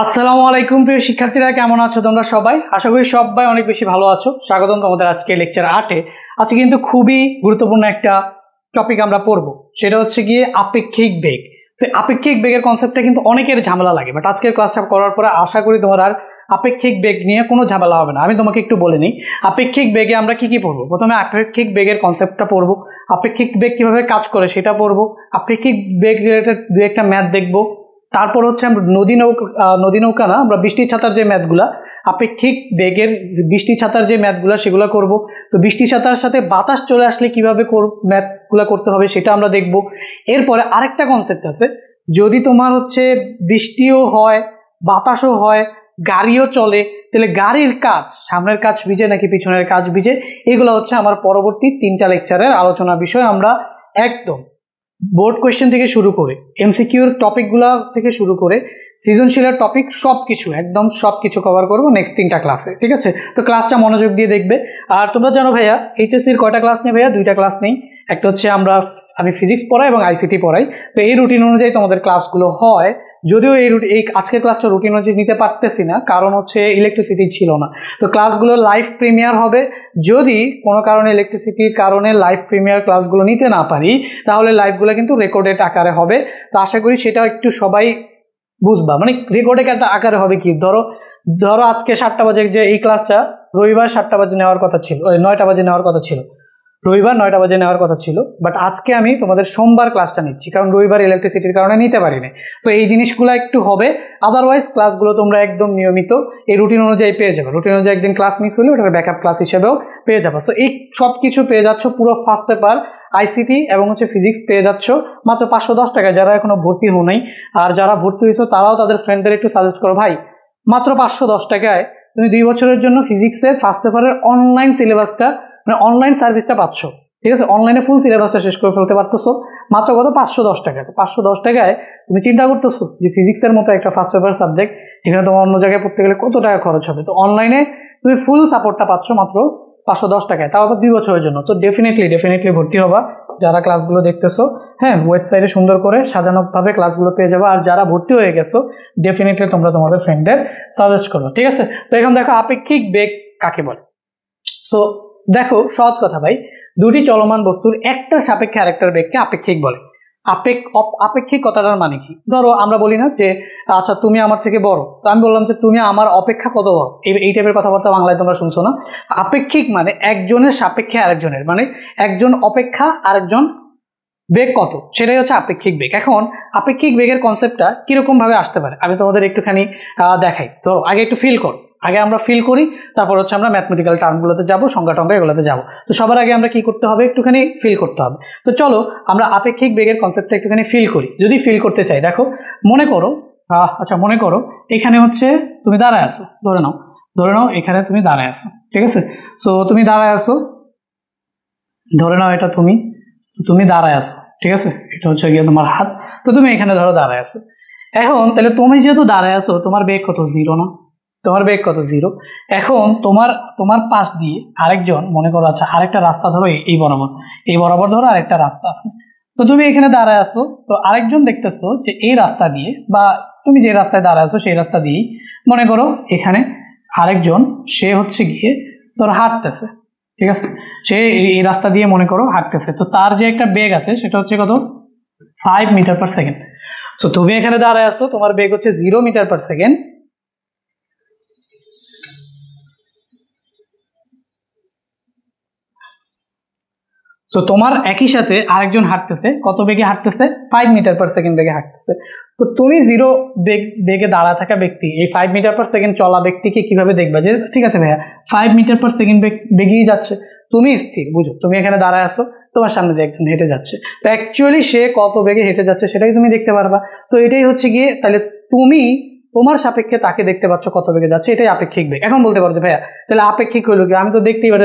আসসালামু আলাইকুম প্রিয় শিক্ষার্থীরা, কেমন আছো তোমরা সবাই? আশা করি সবাই অনেক বেশি ভালো আছো। স্বাগতম তোমাদের আজকে লেকচার 8-এ। আজকে কিন্তু খুবই গুরুত্বপূর্ণ একটা টপিক আমরা পড়বো, সেটা হচ্ছে গিয়ে আপেক্ষিক বেগ। তো আপেক্ষিক বেগের কনসেপ্টটা কিন্তু অনেকের ঝামেলা লাগে, বাট আজকের ক্লাসটা করার পরে আশা করি তোমার আর আপেক্ষিক বেগ নিয়ে কোনো ঝামেলা হবে না। আমি তোমাকে একটু বলে নিই আপেক্ষিক বেগে আমরা কি কি পড়বো। প্রথমে আপেক্ষিক বেগের কনসেপ্টটা পড়বো, আপেক্ষিক বেগ কিভাবে কাজ করে সেটা পড়বো, আপেক্ষিক বেগ রিলেটেড দু একটা ম্যাথ দেখবো। তারপর হচ্ছে আমরা নদী নৌকা না, আমরা বৃষ্টি ছাতার যে ম্যাথগুলা, আপেক্ষিক বেগের বৃষ্টি ছাতার যে ম্যাথগুলা সেগুলো করব। তো বৃষ্টি ছাতার সাথে বাতাস চলে আসলে কিভাবে ম্যাথগুলো করতে হবে সেটা আমরা দেখব। এরপরে আরেকটা কনসেপ্ট আছে, যদি তোমার হচ্ছে বৃষ্টিও হয় বাতাসও হয় গাড়িও চলে, তাহলে গাড়ির কাজ সামনের কাজ ভিজে নাকি পিছনের কাজ ভিজে, এগুলো হচ্ছে আমার পরবর্তী 3টা লেকচারের আলোচনা বিষয়। আমরা একদম বোর্ড কোয়েশ্চেন থেকে শুরু করে এমসিকিউর টপিকগুলো থেকে শুরু করে সৃজনশীলের টপিক সব কিছু কভার করবো নেক্সট 3টা ক্লাসে, ঠিক আছে? তো ক্লাসটা মনোযোগ দিয়ে দেখবে। আর তোমরা জানো ভাইয়া এইচএসসির কয়টা ক্লাস নেই ভাইয়া? 2টা ক্লাস নেই। একটা হচ্ছে আমি ফিজিক্স পড়াই এবং আইসিটি পড়াই। তো এই রুটিন অনুযায়ী তোমাদের ক্লাসগুলো হয়, যদিও এই আজকের ক্লাসটা রুটিন অনুযায়ী নিতে পারতেছি না, কারণ হচ্ছে ইলেকট্রিসিটি ছিল না। তো ক্লাসগুলো লাইভ প্রিমিয়ার হবে। যদি কোনো কারণে ইলেকট্রিসিটির কারণে লাইভ প্রিমিয়ার ক্লাসগুলো নিতে না পারি, তাহলে লাইভগুলো কিন্তু রেকর্ডেড আকারে হবে। তো আশা করি সেটা একটু সবাই বুঝবা। মানে রেকর্ডেড আকারে হবে কি, ধরো আজকে 7টা বাজে যে এই ক্লাসটা রবিবার 7টা বাজে নেওয়ার কথা ছিল, 9টা বাজে নেওয়ার কথা ছিল, রবিবার 9টা বাজে নেওয়ার কথা ছিল, বাট আজকে আমি তোমাদের সোমবার ক্লাসটা নিচ্ছি, কারণ রবিবার ইলেকট্রিসিটির কারণে নিতে পারিনি। তো এই জিনিসগুলো একটু হবে, আদারওয়াইজ ক্লাসগুলো তোমরা একদম নিয়মিত এই রুটিন অনুযায়ী পেয়ে যাবে। রুটিন অনুযায়ী একদিন ক্লাস মিস হলে ওটার ব্যাকআপ ক্লাস হিসেবেও পেয়ে যাবে। সো এই সব কিছু পেয়ে যাচ্ছ, পুরো ফার্স্ট পেপার আইসিটি এবং হচ্ছে ফিজিক্স পেয়ে যাচ্ছ মাত্র 510 টাকায়, যারা এখনো ভর্তি হো নাই। আর যারা ভর্তি হয়েছো তারাও তাদের ফ্রেন্ডদের একটু সাজেস্ট করো, ভাই মাত্র 510 টাকায় তুমি 2 বছরের জন্য ফিজিক্সের ফার্স্ট পেপারের অনলাইন সিলেবাসটা, মানে অনলাইন সার্ভিসটা পাচ্ছ, ঠিক আছে? অনলাইনে ফুল সিলেবাসটা শেষ করে ফেলতে পারতেছো মাত্র কত? 510 টাকায়। তো 510 টাকায় তুমি চিন্তা করতেছো যে ফিজিক্সের মতো একটা ফার্স্ট পেপার সাবজেক্ট, এখানে তোমার অন্য জায়গায় পড়তে গেলে কত টাকা খরচ হবে। তো অনলাইনে তুমি ফুল সাপোর্টটা পাচ্ছ মাত্র 510 টাকায়, তাও আবার 2 বছরের জন্য। তো ডেফিনেটলি ভর্তি হবা যারা ক্লাসগুলো দেখতেছো। হ্যাঁ, ওয়েবসাইটে সুন্দর করে সাজানোভাবে ক্লাসগুলো পেয়ে যাবে। আর যারা ভর্তি হয়ে গেছো ডেফিনেটলি তোমরা তোমাদের ফ্রেন্ডদের সাজেস্ট করো, ঠিক আছে? তো এখন দেখো আপেক্ষিক বেগ কাকে বলে। সো দেখো, সহজ কথা ভাই, দুটি চলমান বস্তুর একটা সাপেক্ষে আরেকটার বেগকে আপেক্ষিক বলে। আপেক্ষিক কথাটার মানে কি? ধরো আমরা বলি না যে আচ্ছা তুমি আমার থেকে বড়, তো আমি বললাম যে তুমি আমার অপেক্ষা কত বড়, এই টাইপের কথাবার্তা বাংলায় তোমরা শুনছো না। আপেক্ষিক মানে একজনের সাপেক্ষে আরেকজনের, মানে একজন অপেক্ষা আরেকজন বেগ কত, সেটাই হচ্ছে আপেক্ষিক বেগ। এখন আপেক্ষিক বেগের কনসেপ্টটা কিরকম ভাবে আসতে পারে আমি তোমাদের একটুখানি দেখাই। তো আগে একটু আমরা ফিল করি, তারপর হচ্ছে আমরা ম্যাথমেটিক্যাল টার্মগুলোতে যাবো, সংজ্ঞা টঙ্গা এগুলোতে যাবো। তো সবার আগে আমরা কি করতে হবে? একটুখানি ফিল করতে হবে। তো চলো আমরা আপেক্ষিক বেগের কনসেপ্টটা একটুখানি ফিল করি। যদি ফিল করতে চাই, দেখো মনে করো এখানে হচ্ছে তুমি দাঁড়ায় আসো, ধরে নাও এখানে তুমি দাঁড়ায় আসো, ঠিক আছে? সো তুমি দাঁড়ায় আসো, ধরে নাও এটা তুমি দাঁড়ায় আসো, ঠিক আছে? এটা হচ্ছে গিয়ে তোমার হাত। তো তুমি এখানে ধরো দাঁড়ায় আসো। এখন তাহলে তুমি যেহেতু দাঁড়ায় আসো, তোমার বেগ কত? 0 না? তোমার বেগ কত? 0। এখন তোমার পাশ দিয়ে আরেকজন, মনে করো আচ্ছা আরেকটা রাস্তা ধরো এই বরাবর ধরো আরেকটা রাস্তা আছে। তো তুমি এখানে দাঁড়ায় আসো, তো আরেকজন দেখতেছো যে এই রাস্তা দিয়ে, বা তুমি যে রাস্তায় দাঁড়ায় আসো সেই রাস্তা দিয়েই মনে করো এখানে আরেকজন, সে হচ্ছে গিয়ে ধরো হাঁটতেছে, ঠিক আছে? সে এই রাস্তা দিয়ে মনে করো হাঁটতেছে। তো তার যে একটা বেগ আছে সেটা হচ্ছে কত? 5 মিটার পার সেকেন্ড। সো তুমি এখানে দাঁড়ায় আছো, তোমার বেগ হচ্ছে 0 মিটার পার সেকেন্ড। তো তোমার একই সাথে আরেকজন হাঁটতেছে, কত বেগে হাঁটতেছে? 5 মিটার পার সেকেন্ড বেগে হাঁটতেছে। তো তুমি 0 বেগে দাঁড়া থাকা ব্যক্তি, এই 5 মিটার পার সেকেন্ড চলা ব্যক্তিকে কিভাবে দেখবা যে ঠিক আছে ভাইয়া 5 মিটার পার সেকেন্ড বেগেই যাচ্ছে, তুমি স্থির, বুঝো তুমি এখানে দাঁড়ায় আসো, তোমার সামনে দিয়ে একজন হেঁটে যাচ্ছে, তো অ্যাকচুয়ালি সে কত বেগে হেঁটে যাচ্ছে সেটাই তুমি দেখতে পারবা। তো এটাই হচ্ছে গিয়ে, তাহলে তুমি তোমার সাপেক্ষে তাকে দেখতে পাচ্ছ কত বেগে যাচ্ছে, এটাই আপেক্ষিক বেগ। এখন বলতে পারো যে ভাইয়া তাহলে আপেক্ষিক হলো কি? আমি তো দেখতেই পারি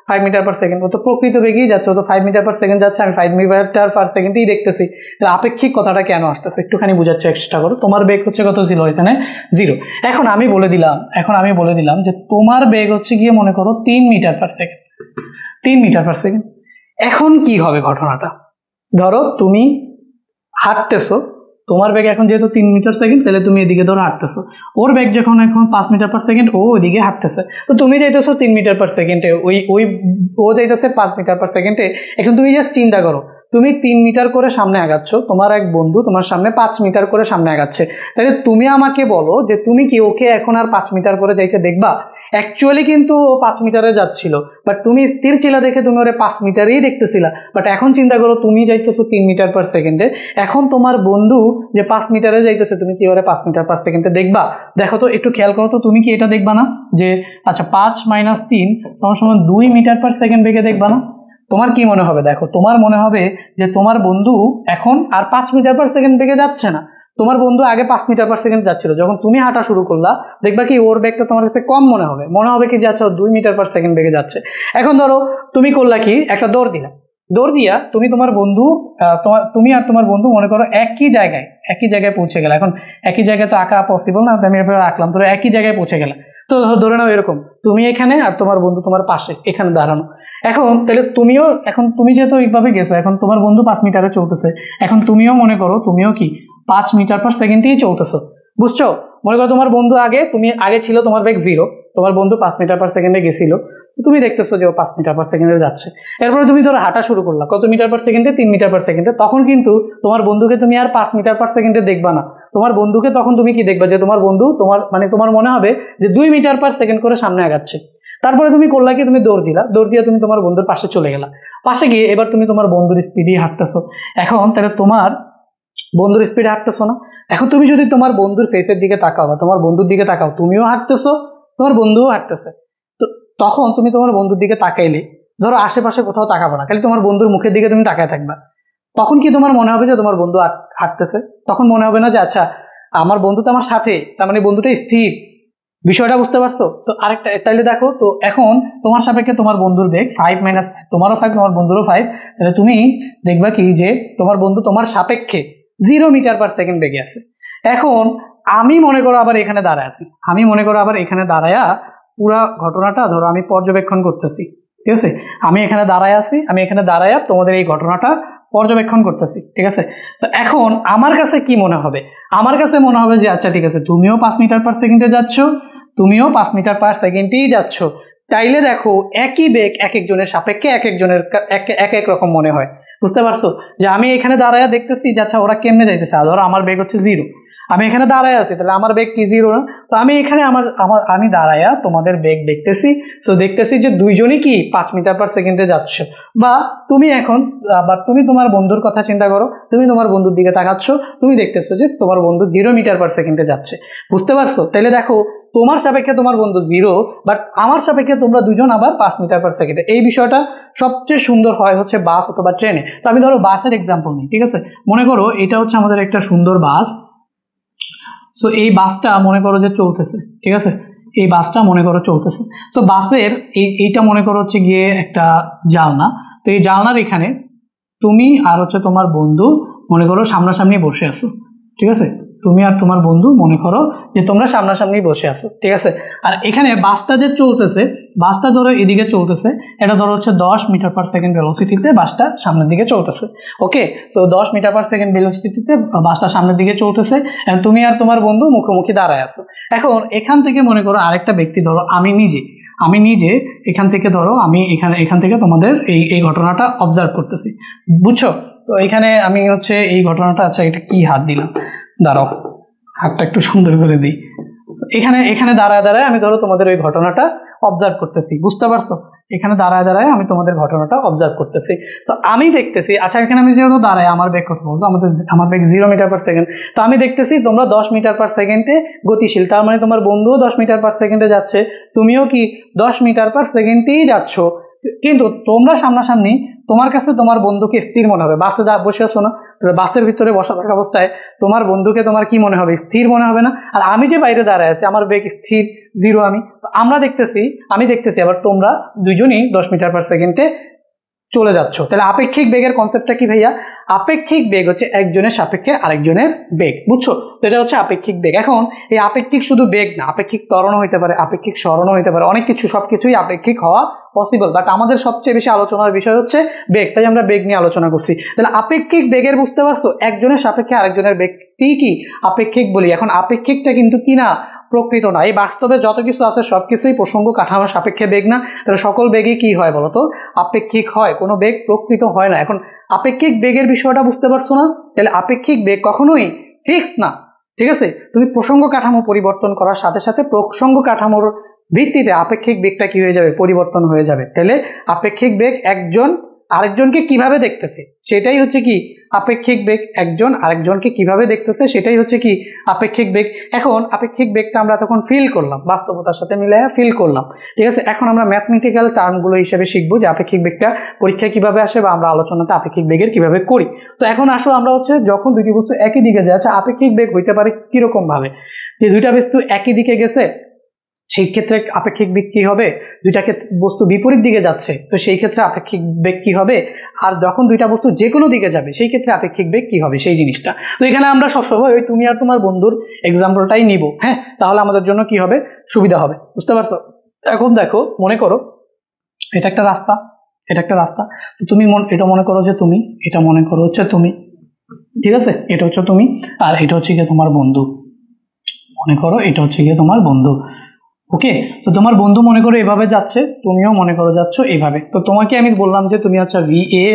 5 মিটার পার সেকেন্ড, ও তো প্রকৃত বেগেই যাচ্ছে, ও তো 5 মিটার পার সেকেন্ড যাচ্ছে, আমি 5 মিটার পার সেকেন্ডই দেখতেছি। তাহলে আপেক্ষিক কথাটা কেন আসতেছে একটুখানি বোঝার চেষ্টা করো। তোমার বেগ হচ্ছে কত? 0, এখানে 0। এখন আমি বলে দিলাম যে তোমার বেগ হচ্ছে গিয়ে মনে করো 3 metre per second, 3 metre per second. এখন কি হবে ঘটনাটা? ধরো তুমি হাঁটতেছো, তোমার বেগ এখন যেহেতু 3 মিটার সেকেন্ড, তাহলে তুমি এদিকে ধরো হাঁটতেছো। ওর বেগ যখন এখন 5 মিটার পার সেকেন্ড, ও ওইদিকে হাঁটতেছে। তো তুমি যাইতেছো 3 মিটার পার সেকেন্ডে, ও যাইতেছে 5 মিটার পার সেকেন্ডে। এখন তুমি জাস্ট চিন্তা করো, তুমি 3 মিটার করে সামনে আগাচ্ছ, তোমার এক বন্ধু তোমার সামনে 5 মিটার করে সামনে আগাচ্ছে। তাহলে তুমি আমাকে বলো যে তুমি কি ওকে এখন আর 5 মিটার করে যাইতে দেখবা? অ্যাকচুয়ালি কিন্তু ও 5 মিটারে যাচ্ছিল, বাট তুমি স্থির ছিলা দেখে তুমি ওরে 5 মিটারেই দেখতেছিলা। বাট এখন চিন্তা করো, তুমি যাইতেছো 3 মিটার পার সেকেন্ডে, এখন তোমার বন্ধু যে 5 মিটারে যাইতেছে, তুমি কি ওরে 5 মিটার পার সেকেন্ডে দেখবা? দেখো তো, একটু খেয়াল করো তো, তুমি কি এটা দেখবা না যে আচ্ছা 5 - 3 তোমার সময় 2 মিটার পার সেকেন্ড বেগে দেখবা না? তোমার কি মনে হবে? দেখো, তোমার মনে হবে যে তোমার বন্ধু এখন আর 5 মিটার পার সেকেন্ড বেগে যাচ্ছে না। তোমার বন্ধু আগে 5 মিটার পার সেকেন্ড যাচ্ছিল, যখন তুমি হাঁটা শুরু করলা দেখবা কি ওর বেগটা তোমার কাছে কম মনে হবে কি যে আচ্ছা 2 মিটার পার সেকেন্ড বেগে যাচ্ছে। এখন ধরো তুমি করলা কি, একটা দৌড় দিয়া তুমি তোমার বন্ধু তুমি আর তোমার বন্ধু মনে করো একই জায়গায় পৌঁছে গেলে। এখন একই জায়গায় তো আঁকা পসিবল না, আমি এভাবে আঁকলাম, ধরো একই জায়গায় পৌঁছে গেলে। তো ধরে নাও এরকম, তুমি এখানে আর তোমার বন্ধু তোমার পাশে এখানে দাঁড়ানো। এখন তাহলে তুমি যেহেতু এইভাবে গেছো, এখন তোমার বন্ধু 5 মিটারে চলতেছে, এখন তুমিও মনে করো তুমিও কি 5 মিটার পার সেকেন্ডেই চলতেছো, বুঝছো? মনে করো তোমার বন্ধু তুমি আগে ছিল, তোমার বেগ 0, তোমার বন্ধু 5 মিটার পার সেকেন্ডে গেছিল, তুমি দেখতেছো যে ও 5 মিটার পার সেকেন্ডে যাচ্ছে। এরপরে তুমি ধরো হাঁটা শুরু করলা, কত মিটার পার সেকেন্ডে? 3 মিটার পার সেকেন্ডে। তখন কিন্তু তোমার বন্ধুকে তুমি আর 5 মিটার পার সেকেন্ডে দেখবা না, তোমার বন্ধুকে তখন তুমি কি দেখবা, যে তোমার বন্ধু তোমার মনে হবে যে 2 মিটার পার সেকেন্ড করে সামনে আগাচ্ছে। তারপরে তুমি করলা কি, তুমি দৌড় দিয়ে তুমি তোমার বন্ধুর পাশে চলে গেলা। পাশে গিয়ে এবার তুমি তোমার বন্ধুর স্পিডে হাঁটতেছো। এখন তাহলে তোমার বন্ধুর স্পিডে হাঁটতেছো না, এখন তুমি যদি তোমার বন্ধুর ফেসের দিকে তাকাও বা তোমার বন্ধুর দিকে তাকাও, তুমিও হাঁটতেছো, তোমার বন্ধুও হাঁটতেছে। তো তখন তুমি তোমার বন্ধুর দিকে তাকাইলে, ধরো আশেপাশে কোথাও তাকাবো না, খালি তোমার বন্ধুর মুখের দিকে তুমি তাকায় থাকবা। তখন কি তোমার মনে হবে যে তোমার বন্ধু হাঁটতেছে? তখন মনে হবে না যে আচ্ছা আমার বন্ধু তো আমার সাথে, তার মানে বন্ধুটা স্থির। বিষয়টা বুঝতে পারছো? তো আরেকটা, তাইলে দেখো তো, এখন তোমার সাপেক্ষে তোমার বন্ধুর বেগ 5 - তোমারও 5, তোমার বন্ধুরও 5, তাহলে তুমি দেখবা কি যে তোমার বন্ধু তোমার সাপেক্ষে 0 মিটার পার সেকেন্ড বেগে আছে। এখন আমি মনে করো আবার এখানে দাঁড়ায়া পুরা ঘটনাটা ধরো আমি পর্যবেক্ষণ করতেছি, ঠিক আছে? আমি এখানে দাঁড়ায়া তোমাদের এই ঘটনাটা পর্যবেক্ষণ করতেছি, ঠিক আছে? তো এখন আমার কাছে কি মনে হবে? আমার কাছে মনে হবে যে আচ্ছা ঠিক আছে, তুমিও 5 মিটার পার সেকেন্ডে যাচ্ছ, তুমিও 5 মিটার পার সেকেন্ডেই যাচ্ছ। তাইলে দেখো, একই বেগ এক একজনের সাপেক্ষে এক এক রকম মনে হয়। বুঝতে পারছো? যে আমি এখানে দাঁড়ায়া দেখতেছি যে আচ্ছা ওরা কেমনে যাইতেছে, ধরো আমার বেগ হচ্ছে 0, আমি এখানে দাঁড়ায় আছি, তাহলে আমার বেগ কি 0 না? তো আমি এখানে আমি দাঁড়ায়া তোমাদের বেগ দেখতেছি। তো দেখতেছি যে দুইজনই কি 5 মিটার পার সেকেন্ডে যাচ্ছ। বা তুমি তোমার বন্ধুর কথা চিন্তা করো, তুমি তোমার বন্ধুর দিকে তাকাচ্ছ, তুমি দেখতেছো যে তোমার বন্ধু 0 মিটার পার সেকেন্ডে যাচ্ছে। বুঝতে পারছো? তাহলে দেখো, তোমার সাপেক্ষে তোমার বন্ধু 0, বাট আমার সাপেক্ষে তোমরা দুজন আবার 5 মিটার পার সেকেন্ডে। এই বিষয়টা সবচেয়ে সুন্দর হয় হচ্ছে বাস অথবা ট্রেনে। তো আমি ধরো বাসের এক্সাম্পল নিই, ঠিক আছে? মনে করো এটা হচ্ছে আমাদের একটা সুন্দর বাস। সো এই বাসটা মনে করো যে চলতেছে, ঠিক আছে? এই বাসটা মনে করো চলতেছে। সো বাসের এইটা মনে করো হচ্ছে গিয়ে একটা জানলা। তো এই জানলার এখানে তুমি আর হচ্ছে তোমার বন্ধু মনে করো সামনাসামনি বসে আছো, ঠিক আছে? তুমি আর তোমার বন্ধু মনে করো যে তোমরা সামনাসামনি বসে আছো, ঠিক আছে? আর এখানে বাসটা যে চলতেছে, বাসটা ধরো এদিকে চলতেছে, এটা ধরো হচ্ছে 10 মিটার পার সেকেন্ড ভেলোসিটিতে বাসটা সামনের দিকে চলতেছে। ওকে, তো 10 মিটার পার সেকেন্ড ভেলোসিটিতে বাসটা সামনের দিকে চলতেছে, তুমি আর তোমার বন্ধু মুখোমুখি দাঁড়ায় আছো। এখন এখান থেকে মনে করো আরেকটা ব্যক্তি, ধরো আমি নিজে এখান থেকে, ধরো আমি এখান থেকে তোমাদের এই ঘটনাটা অবজার্ভ করতেছি, বুঝছো? তো এখানে আমি হচ্ছে এই ঘটনাটা, আচ্ছা এটা কি হাত দিলাম, দাঁড়াও হাতটা একটু সুন্দর করে দিই। এখানে দাঁড়ায় আমি ধরো তোমাদের ওই ঘটনাটা অবজার্ভ করতেছি, বুঝতে পারছো? এখানে দাঁড়ায় আমি তোমাদের ঘটনাটা অবজার্ভ করতেছি। তো আমি দেখতেছি, আচ্ছা এখানে আমি যেহেতু দাঁড়ায়, আমার বেগ কত বলতো, আমার বেগ 0 মিটার পার সেকেন্ড। তো আমি দেখতেছি তোমরা 10 মিটার পার সেকেন্ডে গতিশীল, তার মানে তোমার বন্ধুও 10 মিটার পার সেকেন্ডে যাচ্ছে, তুমিও কি 10 মিটার পার সেকেন্ডেই যাচ্ছ। কিন্তু তোমরা সামনাসামনি, তোমার কাছে তোমার বন্ধুকে স্থির মনে হবে। বাসে বসে আছো না, বাসের ভিতরে বসা থাকা অবস্থায় তোমার বন্ধুকে তোমার কি মনে হবে? স্থির মনে হবে না? আর আমি যে বাইরে দাঁড়ায় আছি, আমার বেগ স্থির 0, আমি দেখতেছি আবার তোমরা দুইজনই 10 মিটার পার সেকেন্ডে চলে যাচ্ছ। তাহলে আপেক্ষিক বেগের কনসেপ্টটা কি ভাইয়া? আপেক্ষিক বেগ হচ্ছে একজনের সাপেক্ষে আরেকজনের বেগ, বুঝছো? তো এটা হচ্ছে আপেক্ষিক বেগ। এখন এই আপেক্ষিক শুধু বেগ না, আপেক্ষিক ত্বরণ হইতে পারে, আপেক্ষিক সরণও হইতে পারে, অনেক কিছু, সবকিছুই আপেক্ষিক হওয়া পসিবল। বাট আমাদের সবচেয়ে বেশি আলোচনার বিষয় হচ্ছে বেগ, তাই আমরা বেগ নিয়ে আলোচনা করছি। তাহলে আপেক্ষিক বেগের বুঝতে পারছো, একজনের সাপেক্ষে আরেকজনের বেগ কি আপেক্ষিক বলি। এখন আপেক্ষিকটা কিন্তু কি না, প্রকৃত না। এই বাস্তবে যত কিছু আছে সবকিছুই প্রসঙ্গ কাঠামো সাপেক্ষে বেগ না। তাহলে সকল বেগই কি হয় বলতো, আপেক্ষিক হয়, কোনো বেগ প্রকৃত হয় না। এখন আপেক্ষিক বেগের বিষয়টা বুঝতে পারছো না? তাহলে আপেক্ষিক বেগ কখনোই ফিক্স না, ঠিক আছে? তুমি প্রসঙ্গ কাঠামো পরিবর্তন করার সাথে সাথে প্রসঙ্গ কাঠামোর ভিত্তিতে আপেক্ষিক বেগটা কি হয়ে যাবে, পরিবর্তন হয়ে যাবে। তাহলে আপেক্ষিক বেগ একজন আরেকজনকে কিভাবে দেখতেছে সেটাই হচ্ছে কি আপেক্ষিক বেগ। একজন আরেকজনকে কিভাবে দেখতেছে সেটাই হচ্ছে কি আপেক্ষিক বেগ। এখন আপেক্ষিক বেগটা আমরা তখন ফিল করলাম, বাস্তবতার সাথে মিলিয়ে ফিল করলাম, ঠিক আছে? এখন আমরা ম্যাথমেটিক্যাল টার্মগুলো হিসেবে শিখবো যে আপেক্ষিক বেগটা পরীক্ষায় কিভাবে আসে বা আমরা আলোচনাতে আপেক্ষিক বেগের কিভাবে করি। তো এখন আসো আমরা হচ্ছে যখন দুটি বস্তু একই দিকে যায়, আচ্ছা আপেক্ষিক বেগ হইতে পারে কিরকম ভাবে, যে দুইটা বস্তু একই দিকে গেছে সেই ক্ষেত্রে আপেক্ষিক বেগ কি হবে, দুইটা বস্তু বিপরীত দিকে যাচ্ছে তো সেই ক্ষেত্রে আপেক্ষিক বেগ কি হবে, আর যখন দুইটা বস্তু যে কোনো দিকে যাবে সেই ক্ষেত্রে আপেক্ষিক বেগ কি হবে সেই জিনিসটা। তো এখানে আমরা সবসময় ওই তুমি আর তোমার বন্ধুর এক্সাম্পলটাই নিব, হ্যাঁ, তাহলে আমাদের জন্য কি হবে, সুবিধা হবে, বুঝতে পারছো? এখন দেখো, মনে করো এটা একটা রাস্তা, এটা একটা রাস্তা, তো তুমি এটা মনে করো যে তুমি, এটা মনে করো হচ্ছে তুমি, ঠিক আছে? এটা হচ্ছে তুমি আর এটা হচ্ছে গিয়ে তোমার বন্ধু, মনে করো এটা হচ্ছে গিয়ে তোমার বন্ধু। ওকে, তো তোমার বন্ধু মনে করো এভাবে যাচ্ছে, তুমিও মনে করো যাচ্ছ এইভাবে। তো তোমাকে আমি বললাম যে তুমি আচ্ছা ভি এ,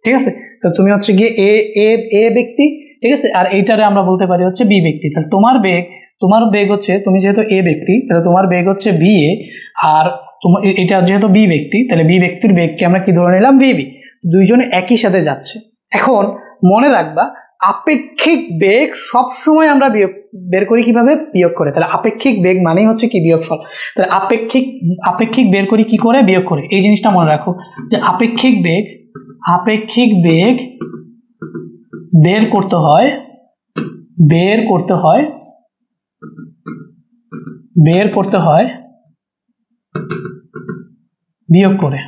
ঠিক আছে? তো তুমি হচ্ছে গিয়ে এ ব্যক্তি, ঠিক আছে? আর এইটারে আমরা বলতে পারি হচ্ছে বি ব্যক্তি। তাহলে তোমার বেগ হচ্ছে, তুমি যেহেতু এ ব্যক্তি তাহলে তোমার বেগ হচ্ছে বি এ, আর তোমার এটা যেহেতু বি ব্যক্তি তাহলে বি ব্যক্তির বেগকে আমরা কি ধরে নিলাম, বিবি। দুইজনে একই সাথে যাচ্ছে। এখন মনে রাখবা আপেক্ষিক বেগ সবসময় আমরা বের করি কিভাবে, বিয়োগ করে। তাহলে আপেক্ষিক বেগ মানেই হচ্ছে কি বিয়োগফল। তাহলে আপেক্ষিক বের করি কি করে, বিয়োগ করে। এই জিনিসটা মনে রাখো যে আপেক্ষিক বেগ বের করতে হয় বিয়োগ করে।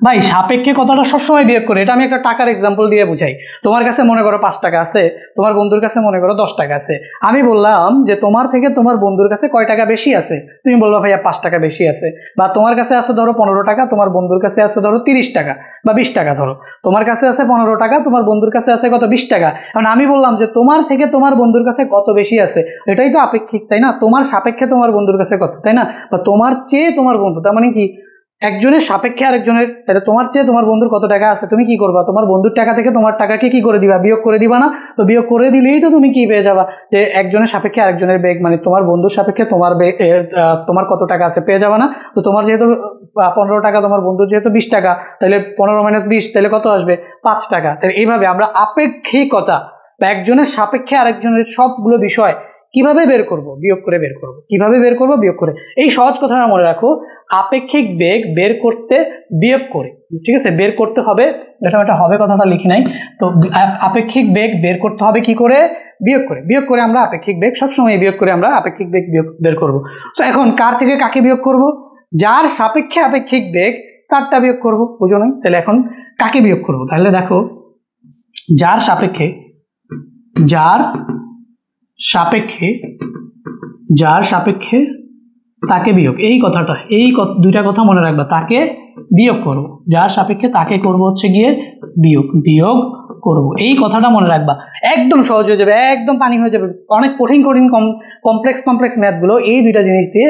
ভাই সাপেক্ষে কথাটা সবসময় বিয়োগ করে, এটা আমি একটা টাকার এক্সাম্পল দিয়ে বুঝাই। তোমার কাছে মনে করো 5 টাকা আছে, তোমার বন্ধুর কাছে মনে করো 10 টাকা আছে। আমি বললাম যে তোমার থেকে তোমার বন্ধুর কাছে কয় টাকা বেশি আছে, তুমি বলবা ভাইয়া 5 টাকা বেশি আছে। বা তোমার কাছে আছে ধরো 15 টাকা, তোমার বন্ধুর কাছে আছে ধরো 30 টাকা বা 20 টাকা। ধরো তোমার কাছে আছে 15 টাকা, তোমার বন্ধুর কাছে আছে কত, 20 টাকা। এখন আমি বললাম যে তোমার থেকে তোমার বন্ধুর কাছে কত বেশি আছে, এটাই তো আপেক্ষিক, তাই না? তোমার সাপেক্ষে তোমার বন্ধুর কাছে কত, তাই না? বা তোমার চেয়ে তোমার বন্ধু, তার মানে কি একজনের সাপেক্ষে আরেকজনের। তাহলে তোমার চেয়ে তোমার বন্ধুর কত টাকা আছে, তুমি কি করবা, তোমার বন্ধুর টাকা থেকে তোমার টাকাকে কি করে দিবা, বিয়োগ করে দিবা না? তো বিয়োগ করে দিলেই তো তুমি কি পেয়ে যাবা, যে একজনের সাপেক্ষে আরেকজনের বেগ, মানে তোমার বন্ধুর সাপেক্ষে তোমার বেগ, তোমার কত টাকা আছে পেয়ে যাবা না? তো তোমার যেহেতু 15 টাকা, তোমার বন্ধুর যেহেতু 20 টাকা, তাহলে 15 - 20 তাহলে কত আসবে, 5 টাকা। তাহলে এইভাবে আমরা আপেক্ষিকতা বা একজনের সাপেক্ষে আরেকজনের সবগুলো বিষয় কিভাবে বের করব, বিয়োগ করে বের করব। কিভাবে বের করব, বিয়োগ করে। এই সহজ কথাটা মনে রাখো, আপেক্ষিক বেগ বের করতে বিয়োগ করে, ঠিক আছে? বের করতে হবে, এটা হবে কথাটা লিখি নাই। তো আপেক্ষিক বেগ বের করতে হবে কি করে, বিয়োগ করে। বিয়োগ করে আমরা আপেক্ষিক বেগ সবসময় বিয়োগ করে আমরা আপেক্ষিক বেগ বের করব। তো এখন কার থেকে কাকে বিয়োগ করব, যার সাপেক্ষে আপেক্ষিক বেগ তারটা বিয়োগ করব, বুঝো নাই? তাহলে এখন কাকে বিয়োগ করব, তাহলে দেখো যার সাপেক্ষে তাকে বিয়োগ, এই কথাটা, এই দুইটা কথা মনে রাখবা, তাকে বিয়োগ করব, যার সাপেক্ষে তাকে করব হচ্ছে গিয়ে বিয়োগ করব। এই কথাটা মনে রাখবা, একদম সহজ হয়ে যাবে, একদম পানি হয়ে যাবে। অনেক কঠিন কমপ্লেক্স ম্যাথগুলো এই দুইটা জিনিস দিয়ে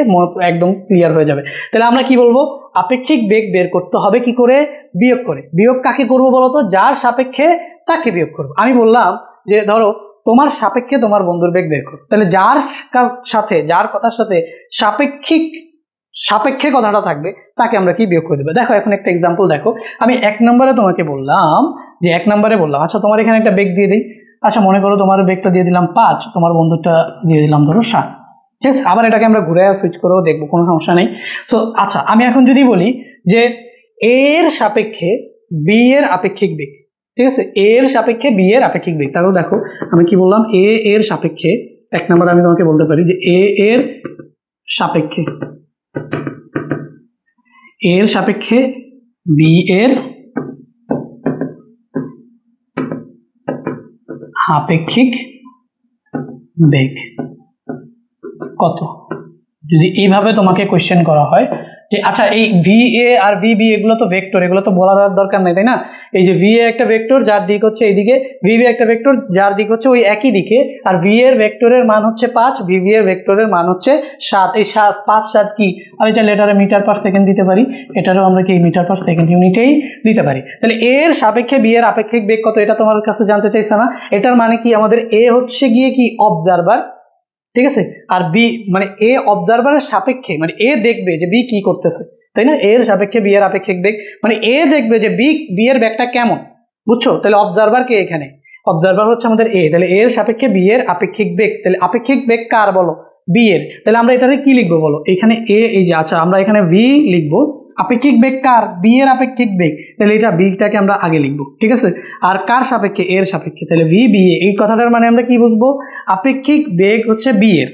একদম ক্লিয়ার হয়ে যাবে। তাহলে আমরা কি বলবো, আপেক্ষিক বেগ বের করতে হবে কি করে, বিয়োগ করে। বিয়োগ কাকে করবো বলতো, যার সাপেক্ষে তাকে বিয়োগ করবো। আমি বললাম যে ধরো তোমার সাপেক্ষে তোমার বন্ধুর বেগ বের করো, তাহলে যার কথার সাথে সাপেক্ষে কথাটা থাকবে তাকে আমরা কি বিয়োগ করে দেবো। দেখো এখন একটা এক্সাম্পল দেখো, আমি 1 নম্বরে তোমাকে বললাম যে 1 নম্বরে বললাম আচ্ছা তোমার এখানে একটা বেগ দিয়ে দিই। আচ্ছা মনে করো তোমার বেগটা দিয়ে দিলাম 5, তোমার বন্ধুটা দিয়ে দিলাম ধরো 7, ঠিক আছে? আবার এটাকে আমরা ঘুরে সুইচ করেও দেখবো, কোনো সমস্যা নেই। সো আচ্ছা আমি এখন যদি বলি যে এর সাপেক্ষে বি এর আপেক্ষিক বেগ, ঠিক আছে? এ এর সাপেক্ষে বি এর আপেক্ষিক বেগ। তাহলে দেখো আমি কি বললাম, এ এর সাপেক্ষে 1 নম্বরে আমি তোমাকে বলতে পারি যে এ এর সাপেক্ষে বি এর আপেক্ষিক বেগ কত? যদি এইভাবে তোমাকে কোশ্চেন করা হয় যে আচ্ছা এই ভি এ আর ভি বি এগুলো তো ভেক্টর, এগুলো তো বলার দরকার নেই, তাই না? এই যে ভি এ একটা ভেক্টর যার দিক হচ্ছে এইদিকে, ভি বি একটা ভেক্টর যার দিক হচ্ছে ওই একই দিকে, আর ভি এর ভেক্টরের মান হচ্ছে 5, ভি বি এর ভেক্টরের মান হচ্ছে 7। এই 5 7 কি আমি চাইলে এটারে মিটার পার সেকেন্ড দিতে পারি, এটারও আমরা কি মিটার পার সেকেন্ড ইউনিটেই দিতে পারি। তাহলে এর সাপেক্ষে বি এর আপেক্ষিক বেগ কত এটা তোমার কাছে জানতে চাইছে না? এটার মানে কি আমাদের এ হচ্ছে গিয়ে কি অবজারভার, ঠিক আছে, আর বি মানে এ অবজারভারের সাপেক্ষে মানে এ দেখবে যে বি কি করতেছে, তাই না? এর সাপেক্ষে বি এর আপেক্ষিক বেগ মানে এ দেখবে যে বি এর বেগটা কেমন, বুঝছো? তাহলে অবজারভার কে এখানে? অবজারভার হচ্ছে আমাদের এ, তাহলে এর সাপেক্ষে বি এর আপেক্ষিক বেগ, তাহলে আপেক্ষিক বেগ কার বলো? বি এর। তাহলে আমরা এটারে কি লিখবো বলো? এখানে এ এই যে আচ্ছা আমরা এখানে ভি লিখবো, আপেক্ষিক বেগ কার? বি এর আপেক্ষিক বেগ, তাহলে এটা বিটাকে আমরা আগে লিখবো, ঠিক আছে? আর কার সাপেক্ষে? এর সাপেক্ষে, তাহলে ভি বি এ। এই কথাটার মানে আমরা কি বুঝবো? আপেক্ষিক বেগ হচ্ছে বি এর,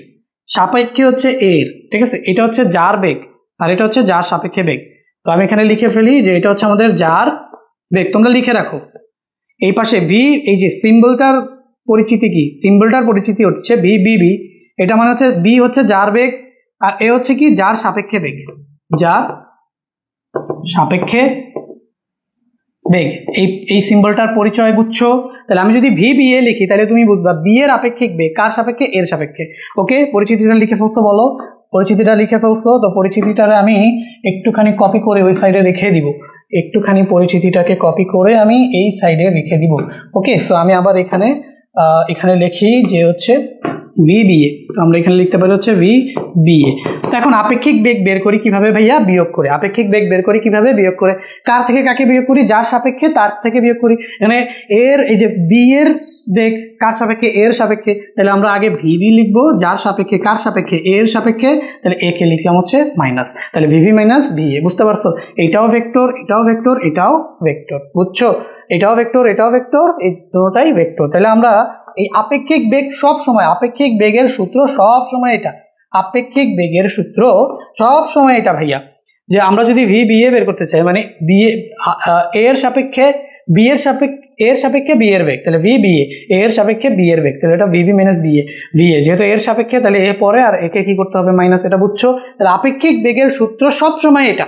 সাপেক্ষে হচ্ছে এর, ঠিক আছে? এটা হচ্ছে যার বেগ আর এটা হচ্ছে যার সাপেক্ষে বেগ। তো আমি এখানে লিখে ফেলি যে এটা হচ্ছে আমাদের যার বেগ, তোমরা লিখে রাখো। এই পাশে ভি, এই যে সিম্বলটার পরিচিতি কি? সিম্বলটার পরিচিতি হচ্ছে ভি বি বি, এটা মানে হচ্ছে বি হচ্ছে যার বেগ আর এ হচ্ছে কি যার সাপেক্ষে বেগ, যার সাপেক্ষে বেগ। এই সিম্বলটার পরিচয় বুঝছো? তাহলে আমি যদি ভি বি এ লিখি তাহলে তুমি বুঝবা বি এর আপেক্ষিক বেগ কার সাপেক্ষে? এর সাপেক্ষে। ওকে, পরিচিতিটা লিখে ফেলছো? বলো পরিচিতিটা লিখে ফেলছো? তো পরিচিতিটারে আমি একটুখানি কপি করে ওই সাইডে রেখে দিব, একটুখানি পরিচিতিটাকে কপি করে আমি এই সাইডে রেখে দিব। ওকে, সো আমি আবার এখানে লিখি যে হচ্ছে ভি বি এ, তো আমরা এখানে লিখতে পারি হচ্ছে ভি বি এ। তো এখন আপেক্ষিক বেগ বের করি কিভাবে ভাইয়া? বিয়োগ করে। আপেক্ষিক বেগ বের করি কিভাবে? বিয়োগ করে। কার থেকে কাকে বিয়োগ করি? যার সাপেক্ষে তার থেকে বিয়োগ করি। মানে এর এই যে বি এর বেগ কার সাপেক্ষে? এর সাপেক্ষে, তাহলে আমরা আগে ভি বি লিখবো যার সাপেক্ষে, কার সাপেক্ষে? এর সাপেক্ষে, তাহলে এ কে লিখলাম হচ্ছে মাইনাস, তাহলে ভি ভি মাইনাস ভি এ। বুঝতে পারছো? এটাও ভেক্টর, এটাও ভেক্টর, এটাও ভেক্টর, বুঝছো? এটাও ভেক্টর, এটাও ভেক্টর, এই দুটোটাই ভেক্টর। তাহলে আমরা এই আপেক্ষিক বেগ সব সময়, আপেক্ষিক বেগের সূত্র সব সময় এটা, আপেক্ষিক বেগের সূত্র সব সময় এটা ভাইয়া, যে আমরা যদি ভি বি এ বের করতে চাই মানে বি এর সাপেক্ষে বি এর সাপেক্ষে বি এর বেগ, তাহলে ভি বি এর সাপেক্ষে বি এর বেগ, তাহলে এটা V B minus B A, যেহেতু এর সাপেক্ষে তাহলে এ পরে আর একে কি করতে হবে? মাইনাস। এটা বুঝছো? তাহলে আপেক্ষিক বেগের সূত্র সব সময় এটা,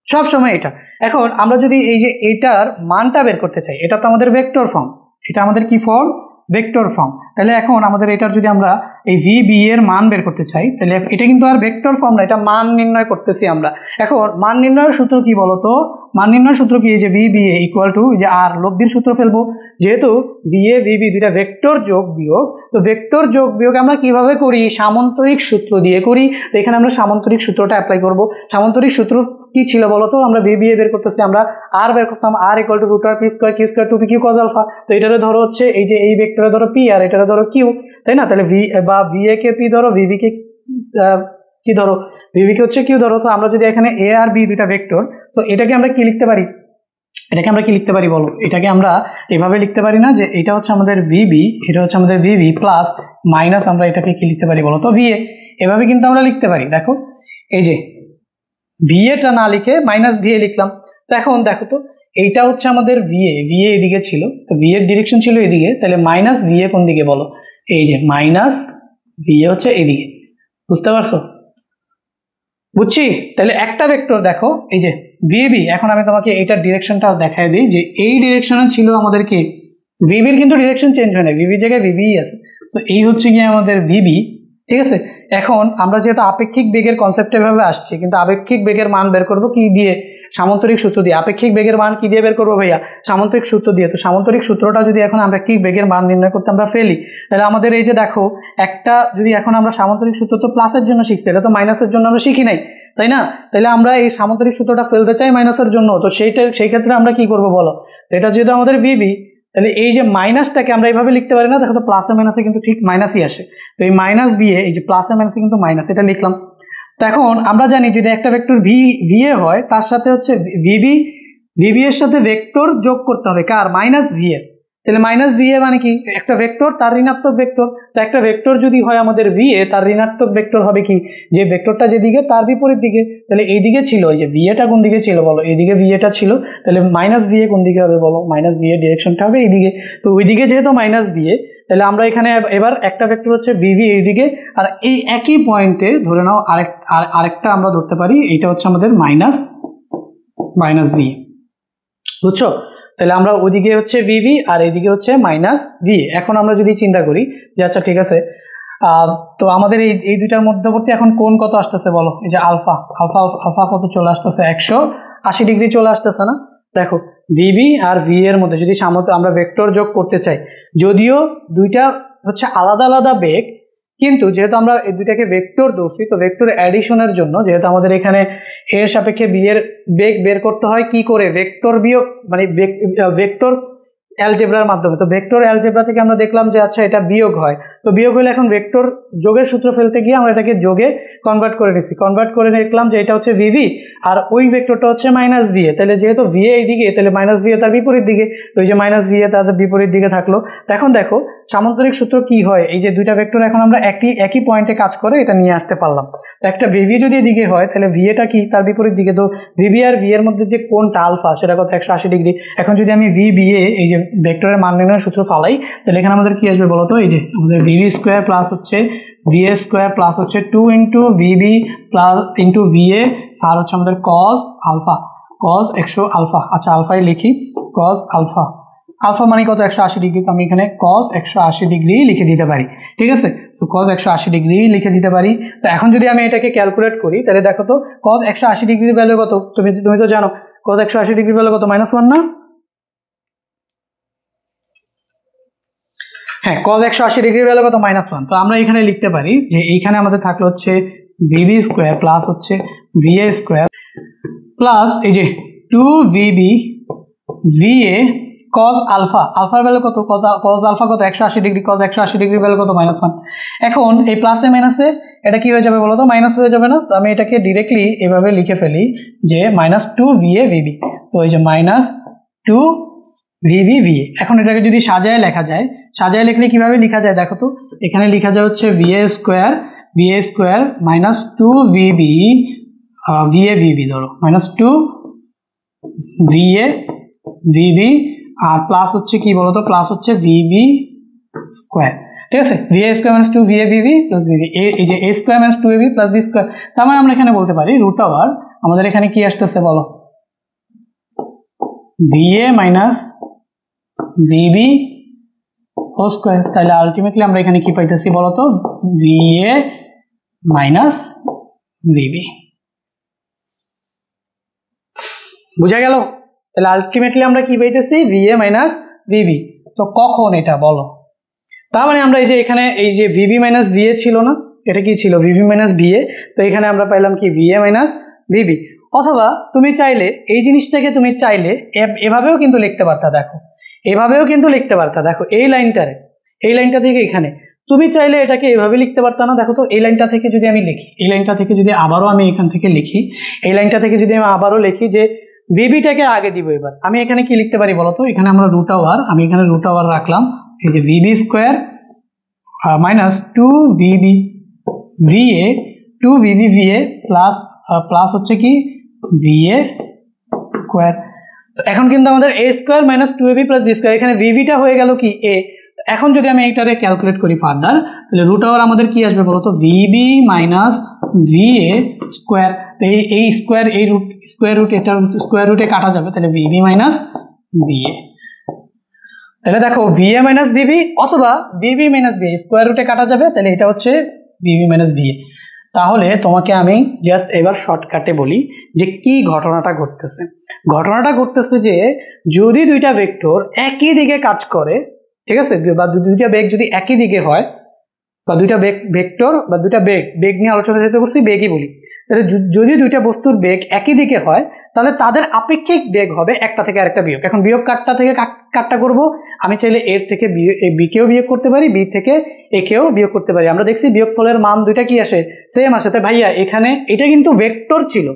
সব সময় এটা। এখন আমরা যদি এই যে এইটার মানটা বের করতে চাই, এটা তো আমাদের ভেক্টর ফর্ম, এটা আমাদের কি ফর্ম? Vector form. তাহলে এখন আমাদের এটার যদি আমরা এই ভি বি এর মান বের করতে চাই, তাহলে এটা কিন্তু আর ভেক্টর ফর্ম না, এটা মান নির্ণয় করতেছি আমরা। এখন মান নির্ণয়ের সূত্র কি বলতো? মান নির্ণয়ের সূত্র কি? যে V B A equal to যে আর লব্ধির সূত্র ফেলবো, যেহেতু ভি এ ভি বি দুইটা ভেক্টর যোগ বিয়োগ, তো ভেক্টর যোগ বিয়োগ আমরা কিভাবে করি? সামান্তরিক সূত্র দিয়ে করি। তো এখানে আমরা সামান্তরিক সূত্রটা অ্যাপ্লাই করব। সামান্তরিক সূত্র কি ছিল বলতো? আমরা ভি বি এ বের করতেছি, আমরা আর বের করতাম আর ইকুয়াল টু রুট আর P square Q square two P Q cos alpha. তো এটারে ধরো হচ্ছে এই যে এই ভেক্টরে ধরো পি আর এটারে ধরো কিউ, তাই না? তাহলে ভি বা ভি এ কে পি ধরো, ভি বি কে কি ধরো, ভি বি কে হচ্ছে কিউ ধরো। তো আমরা যদি এখানে এ আর বি দুইটা ভেক্টর, তো এটাকে আমরা কি লিখতে পারি? এটাকে আমরা কি লিখতে পারি বলো? এটাকে আমরা এভাবে লিখতে পারি না যে এটা হচ্ছে আমাদের ভিবি, এটা হচ্ছে আমাদের ভিবি প্লাস মাইনাস আমরা এটাকে কি লিখতে পারি বলো তো? ভিএ। এভাবে কিন্তু আমরা লিখতে পারি। দেখো এই যে ভিএটা না লিখে মাইনাস ভিএ লিখলাম। তো এখন দেখো তো এইটা হচ্ছে আমাদের ভিএ, ভিএ এদিকে ছিল, তো ভিএ এর ডিরেকশন ছিল এদিকে, তাহলে মাইনাস ভিএ কোন দিকে বলো? এই যে মাইনাস ভিএ হচ্ছে এদিকে। বুঝতে পারছো? বুঝছি? তাহলে একটা ভেক্টর দেখো এই যে ভিবি, এখন আমি তোমাকে এইটার ডিরেকশনটা দেখাই দিই যে এই ডিরেকশনে ছিল আমাদের কি ভিবির, কিন্তু ডিরেকশন চেঞ্জ হয় না, ভিবির জায়গায় ভিবি আছে। তো এই হচ্ছে গিয়ে আমাদের ভিবি, ঠিক আছে? এখন আমরা যেহেতু আপেক্ষিক বেগের কনসেপ্টে ভাবে আসছি, কিন্তু আপেক্ষিক বেগের মান বের করবো কি দিয়ে? সামান্তরিক সূত্র দিয়ে। আপেক্ষিক বেগের মান কি দিয়ে বের করবো ভাইয়া? সামান্তরিক সূত্র দিয়ে। তো সামান্তরিক সূত্রটা যদি এখন আপেক্ষিক বেগের মান নির্ণয় করতে আমরা ফেলি, তাহলে আমাদের এই যে দেখো একটা যদি এখন আমরা সামান্তরিক সূত্র তো প্লাসের জন্য শিখছি, এটা তো মাইনাসের জন্য আমরা শিখি নাই, তাই না? তাহলে আমরা এই সামান্তরিক সূত্রটা ফেলতে চাই মাইনাসের জন্য, তো সেই ক্ষেত্রে আমরা কি করবো বলো? এটা যেহেতু আমাদের ভিবি, তাহলে এই যে মাইনাসটাকে আমরা এইভাবে লিখতে পারি না, দেখো তো প্লাসে মাইনাসে কিন্তু ঠিক মাইনাসই আসে। তো এই মাইনাস দিয়ে এই যে প্লাসে মাইনাসে কিন্তু মাইনাস, এটা লিখলাম। তো এখন আমরা জানি যদি একটা ভেক্টর ভিএ হয় তার সাথে হচ্ছে ভিবি এর সাথে ভেক্টর যোগ করতে হবে কার? মাইনাস ভি এর। তাহলে মাইনাস ভি এ মানে কি একটা ভেক্টর তার ঋণাত্মক ভেক্টর। তো একটা ভেক্টর যদি হয় আমাদের ভি এ, তার ঋণাত্মক ভেক্টর হবে কি যে ভেক্টরটা যেদিকে তার বিপরীত দিকে। তাহলে এইদিকে ছিল এই যে ভি এটা কোন দিকে ছিল বলো, এইদিকে ভি এটা ছিল, তাহলে মাইনাস ভি এ কোন দিকে হবে বলো, মাইনাস ভি এ ডিরেকশনটা হবে এইদিকে। তো ওইদিকে যেহেতু মাইনাস ভি এ, তাহলে আমরা এখানে এবার একটা ভেক্টর হচ্ছে ভিভি এইদিকে, আর এই একই পয়েন্টে ধরে নাও আরেকটা আমরা ধরতে পারি, এটা হচ্ছে আমাদের মাইনাস ভি, বুঝছো? তাহলে আমরা ওইদিকে হচ্ছে ভিভি আর এইদিকে হচ্ছে মাইনাস ভি। এখন আমরা যদি চিন্তা করি যে আচ্ছা ঠিক আছে, তো আমাদের এই দুইটার মধ্যবর্তী এখন কোণ কত আসতেছে বলো, এই যে আলফা আলফা আলফা কত চলে আসতেছে, 180 ডিগ্রি চলে আসতেছে না? দেখো ভিভি আর ভি এর মধ্যে যদি আমরা ভেক্টর যোগ করতে চাই, যদিও দুইটা হচ্ছে আলাদা আলাদা বেগ, কিন্তু যেহেতু আমরা এই দুইটাকে ভেক্টর ধরছি, তো ভেক্টর অ্যাডিশনের জন্য যেহেতু আমাদের এখানে এর সাপেক্ষে বি এর বেগ বের করতে হয় কি করে, ভেক্টর বিয়োগ মানে ভেক্টর অ্যালজেব্রার মাধ্যমে। তো ভেক্টর অ্যালজেব্রা থেকে আমরা দেখলাম যে আচ্ছা এটা বিয়োগ হয়, তো বিয়োগ হলে এখন ভেক্টর যোগের সূত্র ফেলতে গিয়ে আমরা এটাকে যোগে কনভার্ট করে নিছি, কনভার্ট করে দেখলাম যে এটা হচ্ছে ভিভি আর ওই ভেক্টরটা হচ্ছে মাইনাস ভি এ। তাহলে যেহেতু ভি এ এইদিকে, তাহলে মাইনাস ভি এ তার বিপরীত দিকে, তো এই যে মাইনাস ভি এ তার বিপরীত দিকে থাকলো। তো এখন দেখো সামান্তরিক সূত্র কি হয়, এই যে দুইটা ভেক্টর এখন আমরা একই পয়েন্টে কাজ করে এটা নিয়ে আসতে পারলাম। তো একটা ভিভি যদি এদিকে হয় তাহলে ভি এটা কি তার বিপরীত দিকে, তো ভিভি আর ভি এর মধ্যে যে কোণটা আলফা সেটা কত 180 ডিগ্রি। এখন যদি আমি ভি বি এ এই যে ভেক্টরের মান নির্ণয়ের সূত্র ফালাই, তাহলে এখানে আমাদের কি আসবে বলতো, এই যে আমাদের ভিভি স্কোয়ার প্লাস হচ্ছে ভি এ স্কোয়ার প্লাস হচ্ছে 2 into V B plus into V A, আর হচ্ছে আমাদের কস আলফা, কস 100 আলফা, আচ্ছা আলফাই লিখি, কস আলফা, আলফা মানে কত 180 ডিগ্রি, তো আমি এখানে কস 180 ডিগ্রি লিখে দিতে পারি, ঠিক আছে? তো কস 180 ডিগ্রি লিখে দিতে পারি। তো এখন যদি আমি এটাকে ক্যালকুলেট করি তাহলে দেখো তো কস 180 ডিগ্রির ভ্যালু কত, তুমি তো জানো কস 180 ডিগ্রির ভ্যালু কত, -1 না? হ্যাঁ, কস 180 ডিগ্রির ভ্যালু কত, -1। তো আমরা এখানে লিখতে পারি যে এইখানে আমাদের থাকলো হচ্ছে ভিবি স্কোয়ার প্লাস হচ্ছে ভিএ স্কোয়ার প্লাস এই যে 2vb ভিএ কজ আলফা, আলফার ভ্যালু কত, কজ আলফা কত 180 ডিগ্রি, কজ 180 ডিগ্রির ভ্যালু কত, -1। এখন এই প্লাসে মাইনাসে এটা কি হয়ে যাবে বলো তো, মাইনাস হয়ে যাবে না? তো আমি এটাকে ডিরেক্টলি এভাবে লিখে ফেলি যে -2va ভিবি, তো এই যে -2vb। এখন এটাকে যদি সাজায় লেখা যায়, সাজায় লিখলে কিভাবে লেখা যায় দেখো তো, এখানে লেখা যায় হচ্ছে va square -2vb va vb, ধরো -2va vb আর প্লাস হচ্ছে কি বলতো, প্লাস হচ্ছে vb স্কোয়ার, ঠিক আছে? va square -2va vb plus vb, এই যে a square -2ab plus b square. তার মানে আমরা এখানে বলতে পারি রুট ওভার আমাদের এখানে কি আসতেছে বলো, va minus vb whole square. তাহলে আলটিমেটলি আমরা এখানে কি পাইতেছি বলতো, va মাইনাস vb। বুঝা গেল? তাহলে আলটিমেটলি আমরা কি পাইতেছি, va মাইনাস vb। তো কখন এটা বলো, তার মানে আমরা এই যে এখানে এই যে vb মাইনাস va ছিল না, এটা কি ছিল vb মাইনাস va, তো এখানে আমরা পাইলাম কি va মাইনাস vb। অথবা তুমি চাইলে এই জিনিসটাকে তুমি চাইলে এভাবেও কিন্তু লিখতে পারতা, দেখো এভাবেও কিন্তু লিখতে পারতা, দেখো এই লাইনটা থেকে এখানে তুমি চাইলে এটাকে এভাবে লিখতে পারতা না? দেখো তো এই লাইনটা থেকে যদি আমি লিখি, এই লাইনটা থেকে যদি আবারও আমি এখান থেকে লিখি, এই লাইনটা থেকে যদি আমি আবারও লিখি যে ভিবিটাকে আগে দিব, এবার আমি এখানে কি লিখতে পারি বলতো, এখানে আমরা রুট ওভার, আমি এখানে রুট ওভার রাখলাম এই যে VB square minus 2vb va 2vb va plus plus হচ্ছে কি va স্কোয়ার। এখন কিন্তু আমাদের a square minus 2ab plus b square, এখানে ভিবিটা হয়ে গেল কি a। এখন যদি আমি এইটারে ক্যালকুলেট করি ফার্দার, তাহলে রুট ওভার আমাদের কি আসবে বলতো, ভিবি মাইনাস va স্কোয়ার। তো এই স্কোয়ার, এই রুট স্কোয়ার রুট, এটা স্কোয়ার রুটে কাটা যাবে, তাহলে ভিবি মাইনাস va। তাহলে দেখো va মাইনাস ভিবি অথবা ভিবি মাইনাস va স্কোয়ার রুটে কাটা যাবে, তাহলে এটা হচ্ছে ভিবি মাইনাস va। তাহলে তোমাকে আমি জাস্ট এবার শর্টকাটে বলি যে কি ঘটনাটা ঘটতেছে। ঘটনাটা ঘটতেছে যে যদি দুইটা ভেক্টর একই দিকে কাজ করে, ঠিক আছে, বা দুইটা বেগ যদি একই দিকে হয়, বা দুইটা ভেক্টর বা দুইটা বেগ নিয়ে আলোচনা যেতে করছি, বেগই বলি, তাহলে যদি দুইটা বস্তুর বেগ একই দিকে হয় তাহলে তাদের আপেক্ষিক বেগ হবে একটা থেকে আরেকটা বিয়োগ। এখন বিয়োগ কাটটা থেকে কাটটা করব, আমি চাইলে এর থেকে বি কেও বিয়োগ করতে পারি, বি থেকে এ কেও বিয়োগ করতে পারি। আমরা দেখছি বিয়োগফলের মান দুইটা কি আসে, সেম আসে। তাই ভাইয়া এখানে এটা কিন্তু ভেক্টর ছিল,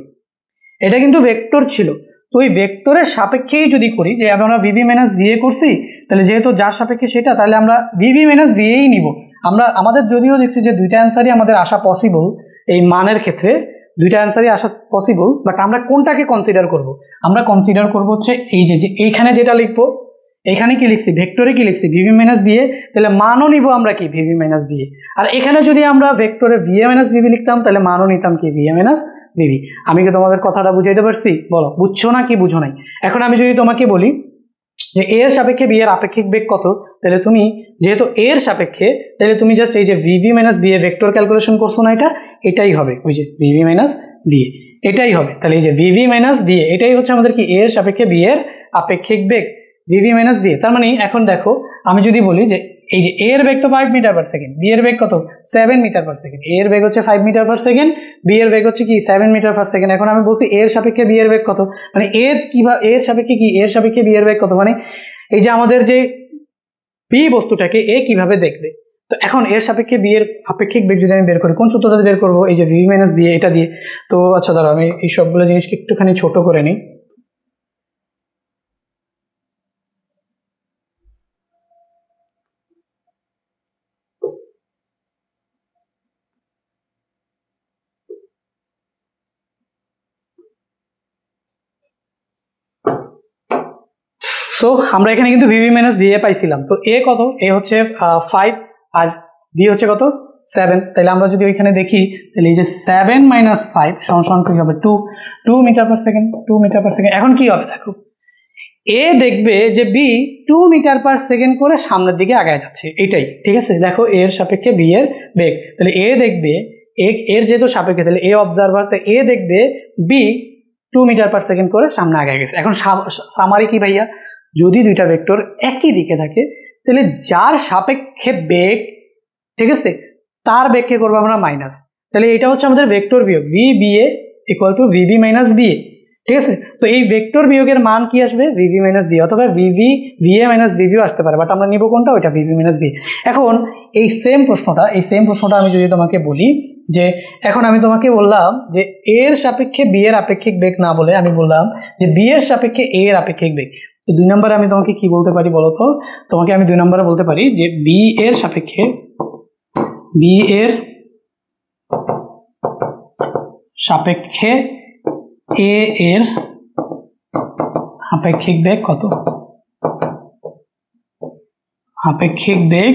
এটা কিন্তু ভেক্টর ছিল, তো ওই ভেক্টরের সাপেক্ষেই যদি করি, যে আমরা ভিভি মাইনাস ভিএ করছি, তাহলে যেহেতু যার সাপেক্ষে সেটা, তাহলে আমরা ভিভি মাইনাস ভিএই নিব। আমাদের যদিও দেখছি যে দুইটা অ্যান্সারই আমাদের আসা পসিবল, এই মানের ক্ষেত্রে দুইটা অ্যান্সারই আসা পসিবল, বাট আমরা কোনটাকে কনসিডার করব? আমরা কনসিডার করব হচ্ছে এই যে এইখানে যেটা লিখবো, এখানে কি লিখছি, ভেক্টরে কি লিখছি, ভিভি মাইনাস ভিএ, তাহলে মানও নিব আমরা কি ভিভি মাইনাস ভিএ। আর এখানে যদি আমরা ভেক্টরে ভিএ মাইনাস ভিভি লিখতাম, তাহলে মানও নিতাম কি ভিএ মাইনাস ভিভি। আমি কি তোমাদের কথাটা বুঝাইতে পারছি? বলো, বুঝছো না কি বুঝো নাই? এখন আমি যদি তোমাকে বলি যে এ এর সাপেক্ষে বি এর আপেক্ষিক বেগ কত, তাহলে তুমি যেহেতু এ এর সাপেক্ষে, তাহলে তুমি জাস্ট এই যে V B minus V A vector calculation করছো না, এটাই হবে ওই যে ভিভি মাইনাস ভিএ, এটাই হবে। তাহলে এই যে ভিভি মাইনাস ভিএ এটাই হচ্ছে আমাদের কি এ এর সাপেক্ষে বি এর আপেক্ষিক বেগ, ভিভি মাইনাস ভিএ। তার মানে এখন দেখো, আমি যদি বলি যে এই যে এ এর বেগ তো 5 মিটার পার সেকেন্ড, বি এর বেগ কত 7 মিটার পার সেকেন্ড, এ এর বেগ হচ্ছে 5 মিটার পার সেকেন্ড, বি এর বেগ হচ্ছে কি 7 মিটার পার সেকেন্ড। এখন আমি বলছি এর সাপেক্ষে বি এর বেগ কত, মানে এর কিভাবে এর সাপেক্ষে কি এর সাপেক্ষে বি এর বেগ কত, মানে এই যে আমাদের যে বি বস্তুটাকে এ কিভাবে দেখবে। তো এখন এর সাপেক্ষে বি এর আপেক্ষিক বেগ যদি আমি বের করি, কোন সূত্রটা বের করবো, এই যে ভিভি মাইনাস ভিএ এটা দিয়ে। তো আচ্ছা ধরো আমি এই সবগুলো জিনিসকে একটুখানি ছোট করে নিই। সো আমরা এখানে কিন্তু ভিভি মাইনাস ভিএ পাইছিলাম। তো এ কত, এ হচ্ছে 5 আর বি হচ্ছে কত 7। তাহলে আমরা যদি ওইখানে দেখি, তাহলে এই যে 7 মাইনাস 5 সমান কি হবে 2 metre per second, 2 metre per second. এখন কি হবে দেখো, এ দেখবে যে বি 2 মিটার পার সেকেন্ড করে সামনের দিকে আগায় যাচ্ছে, এটাই ঠিক আছে। দেখো এর সাপেক্ষে বি এর বেগ, তাহলে এ দেখবে এর যেহেতু সাপেক্ষে, তাহলে এ অবজারভার, তো এ দেখবে বি 2 মিটার পার সেকেন্ড করে সামনে আগায় গেছে। এখন সামারি কি ভাইয়া, যদি দুইটা ভেক্টর একই দিকে থাকে, তাহলে যার সাপেক্ষে বেগ, ঠিক আছে, তার বেগকে করবো আমরা মাইনাস। তাহলে এটা হচ্ছে আমাদের ভেক্টর বিয়োগ, V B A equal to V B minus B A, ঠিক আছে। তো এই ভেক্টর বিয়োগের মান কি আসবে, ভিভি মাইনাস ভি, অথবা ভিএ মাইনাস ভিভিও আসতে পারে, বাট আমরা নিব কোনটা, ওইটা ভিভি মাইনাস ভি। এখন এই সেম প্রশ্নটা আমি যদি তোমাকে বলি যে, এখন আমি তোমাকে বললাম যে এর সাপেক্ষে বি এর আপেক্ষিক বেগ না বলে আমি বললাম যে বি এর সাপেক্ষে এ এর আপেক্ষিক বেগ। তো 2 নম্বরে আমি তোমাকে কি বলতে পারি বলো তো, তোমাকে আমি 2 নম্বরে বলতে পারি যে বি এর সাপেক্ষে এ এর আপেক্ষিক বেগ কত, আপেক্ষিক বেগ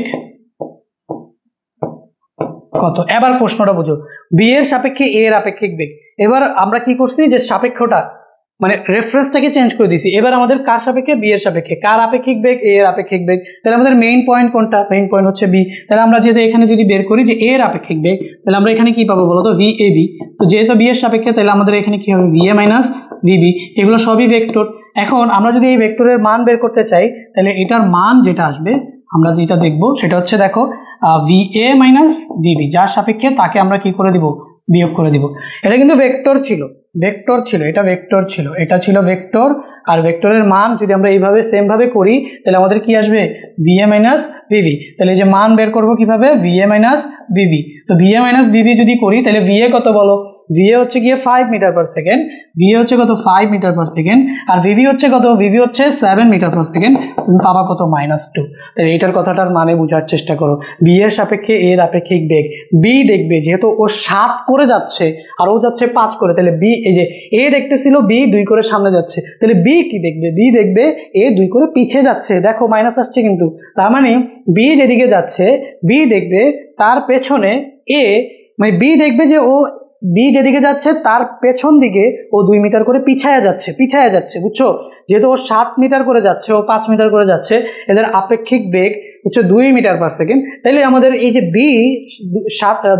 কত। এবার প্রশ্নটা বুঝো, বি এর সাপেক্ষে এ এর আপেক্ষিক বেগ। এবার আমরা কি করছি যে সাপেক্ষটা মানে রেফারেন্সটাকে চেঞ্জ করে দিয়েছি। এবার আমাদের কার সাপেক্ষে, বি এর সাপেক্ষে, কার আপেক্ষিক বেগ, এ এর আপেক্ষিক বেগ। তাহলে আমাদের মেইন পয়েন্ট কোনটা, মেইন পয়েন্ট হচ্ছে বি। তাহলে আমরা যদি এখানে যদি বের করি যে এ এর আপেক্ষিক বেগ, তাহলে আমরা এখানে কি পাবো বলো তো, ভি এ বি। তো যেহেতু বি এর সাপেক্ষে, তাহলে আমাদের এখানে কি হবে, ভিএ মাইনাস ভিবি। এগুলো সবই ভেক্টর। এখন আমরা যদি এই ভেক্টরের মান বের করতে চাই, তাহলে এটার মান যেটা আসবে, আমরা যেটা দেখবো সেটা হচ্ছে দেখো ভিএ মাইনাস ভিবি, যার সাপেক্ষে তাকে আমরা কি করে দিব, বিয়োগ করে দিব। এটা কিন্তু ভেক্টর ছিল, এটা ভেক্টর ছিল, এটা ছিল ভেক্টর। আর ভেক্টরের মান যদি আমরা এইভাবে সেম ভাবে করি, তাহলে আমাদের কি আসবে, ভিএ মাইনাস ভিবি। তাহলে যে মান বের করবো কিভাবে, ভিএ মাইনাস ভিবি। তো ভিএ মাইনাস ভিবি যদি করি, তাহলে ভিএ কত বলো, ভিএ হচ্ছে গিয়ে 5 মিটার পার সেকেন্ড, ভিএ হচ্ছে কত 5 মিটার পার সেকেন্ড, আর ভিবি হচ্ছে কত, ভিবি হচ্ছে 7 মিটার পার সেকেন্ড। তুমি পাবা কত, -2। তাহলে এইটার কথাটার মানে বোঝার চেষ্টা করো। বি এর সাপেক্ষে এর আপেক্ষিক বেগ, বি দেখবে যেহেতু ও 7 করে যাচ্ছে আর ও যাচ্ছে 5 করে, তাহলে বি, এই যে এ দেখতেছিল বি 2 করে সামনে যাচ্ছে, তাহলে বি কি দেখবে, বি দেখবে এ 2 করে পিছিয়ে যাচ্ছে। দেখো মাইনাস আসছে কিন্তু, তার মানে বি যেদিকে যাচ্ছে, বি দেখবে তার পেছনে এ, মানে বি দেখবে যে ও বি যেদিকে যাচ্ছে তার পেছন দিকে ও 2 মিটার করে পিছায়া যাচ্ছে, বুঝছো। যেহেতু ও 7 মিটার করে যাচ্ছে, ও 5 মিটার করে যাচ্ছে, এদের আপেক্ষিক বেগ হচ্ছে 2 মিটার পার সেকেন্ড। তাইলে আমাদের এই যে বি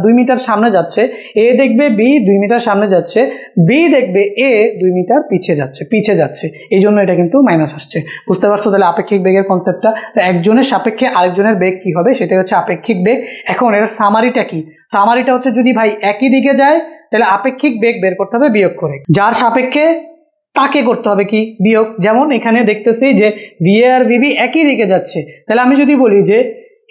2 মিটার সামনে যাচ্ছে, এ দেখবে বি 2 মিটার সামনে যাচ্ছে, বি দেখবে এ 2 মিটার পিছিয়ে যাচ্ছে, এই জন্য এটা কিন্তু মাইনাস আসছে। বুঝতে পারছো তাহলে আপেক্ষিক বেগের কনসেপ্টটা। তো একজনের সাপেক্ষে আরেকজনের বেগ কি হবে, সেটা হচ্ছে আপেক্ষিক বেগ। এখন এর সামারিটা কি, সামারিটা হচ্ছে যদি ভাই একই দিকে যায়, তাহলে আপেক্ষিক বেগ বের করতে হবে বিয়োগ করে, যার সাপেক্ষে তাকে করতে হবে কি, বিয়োগ। যেমন এখানে দেখতেছি যে ভিএ আর ভিবি একই দিকে যাচ্ছে, তাহলে আমি যদি বলি যে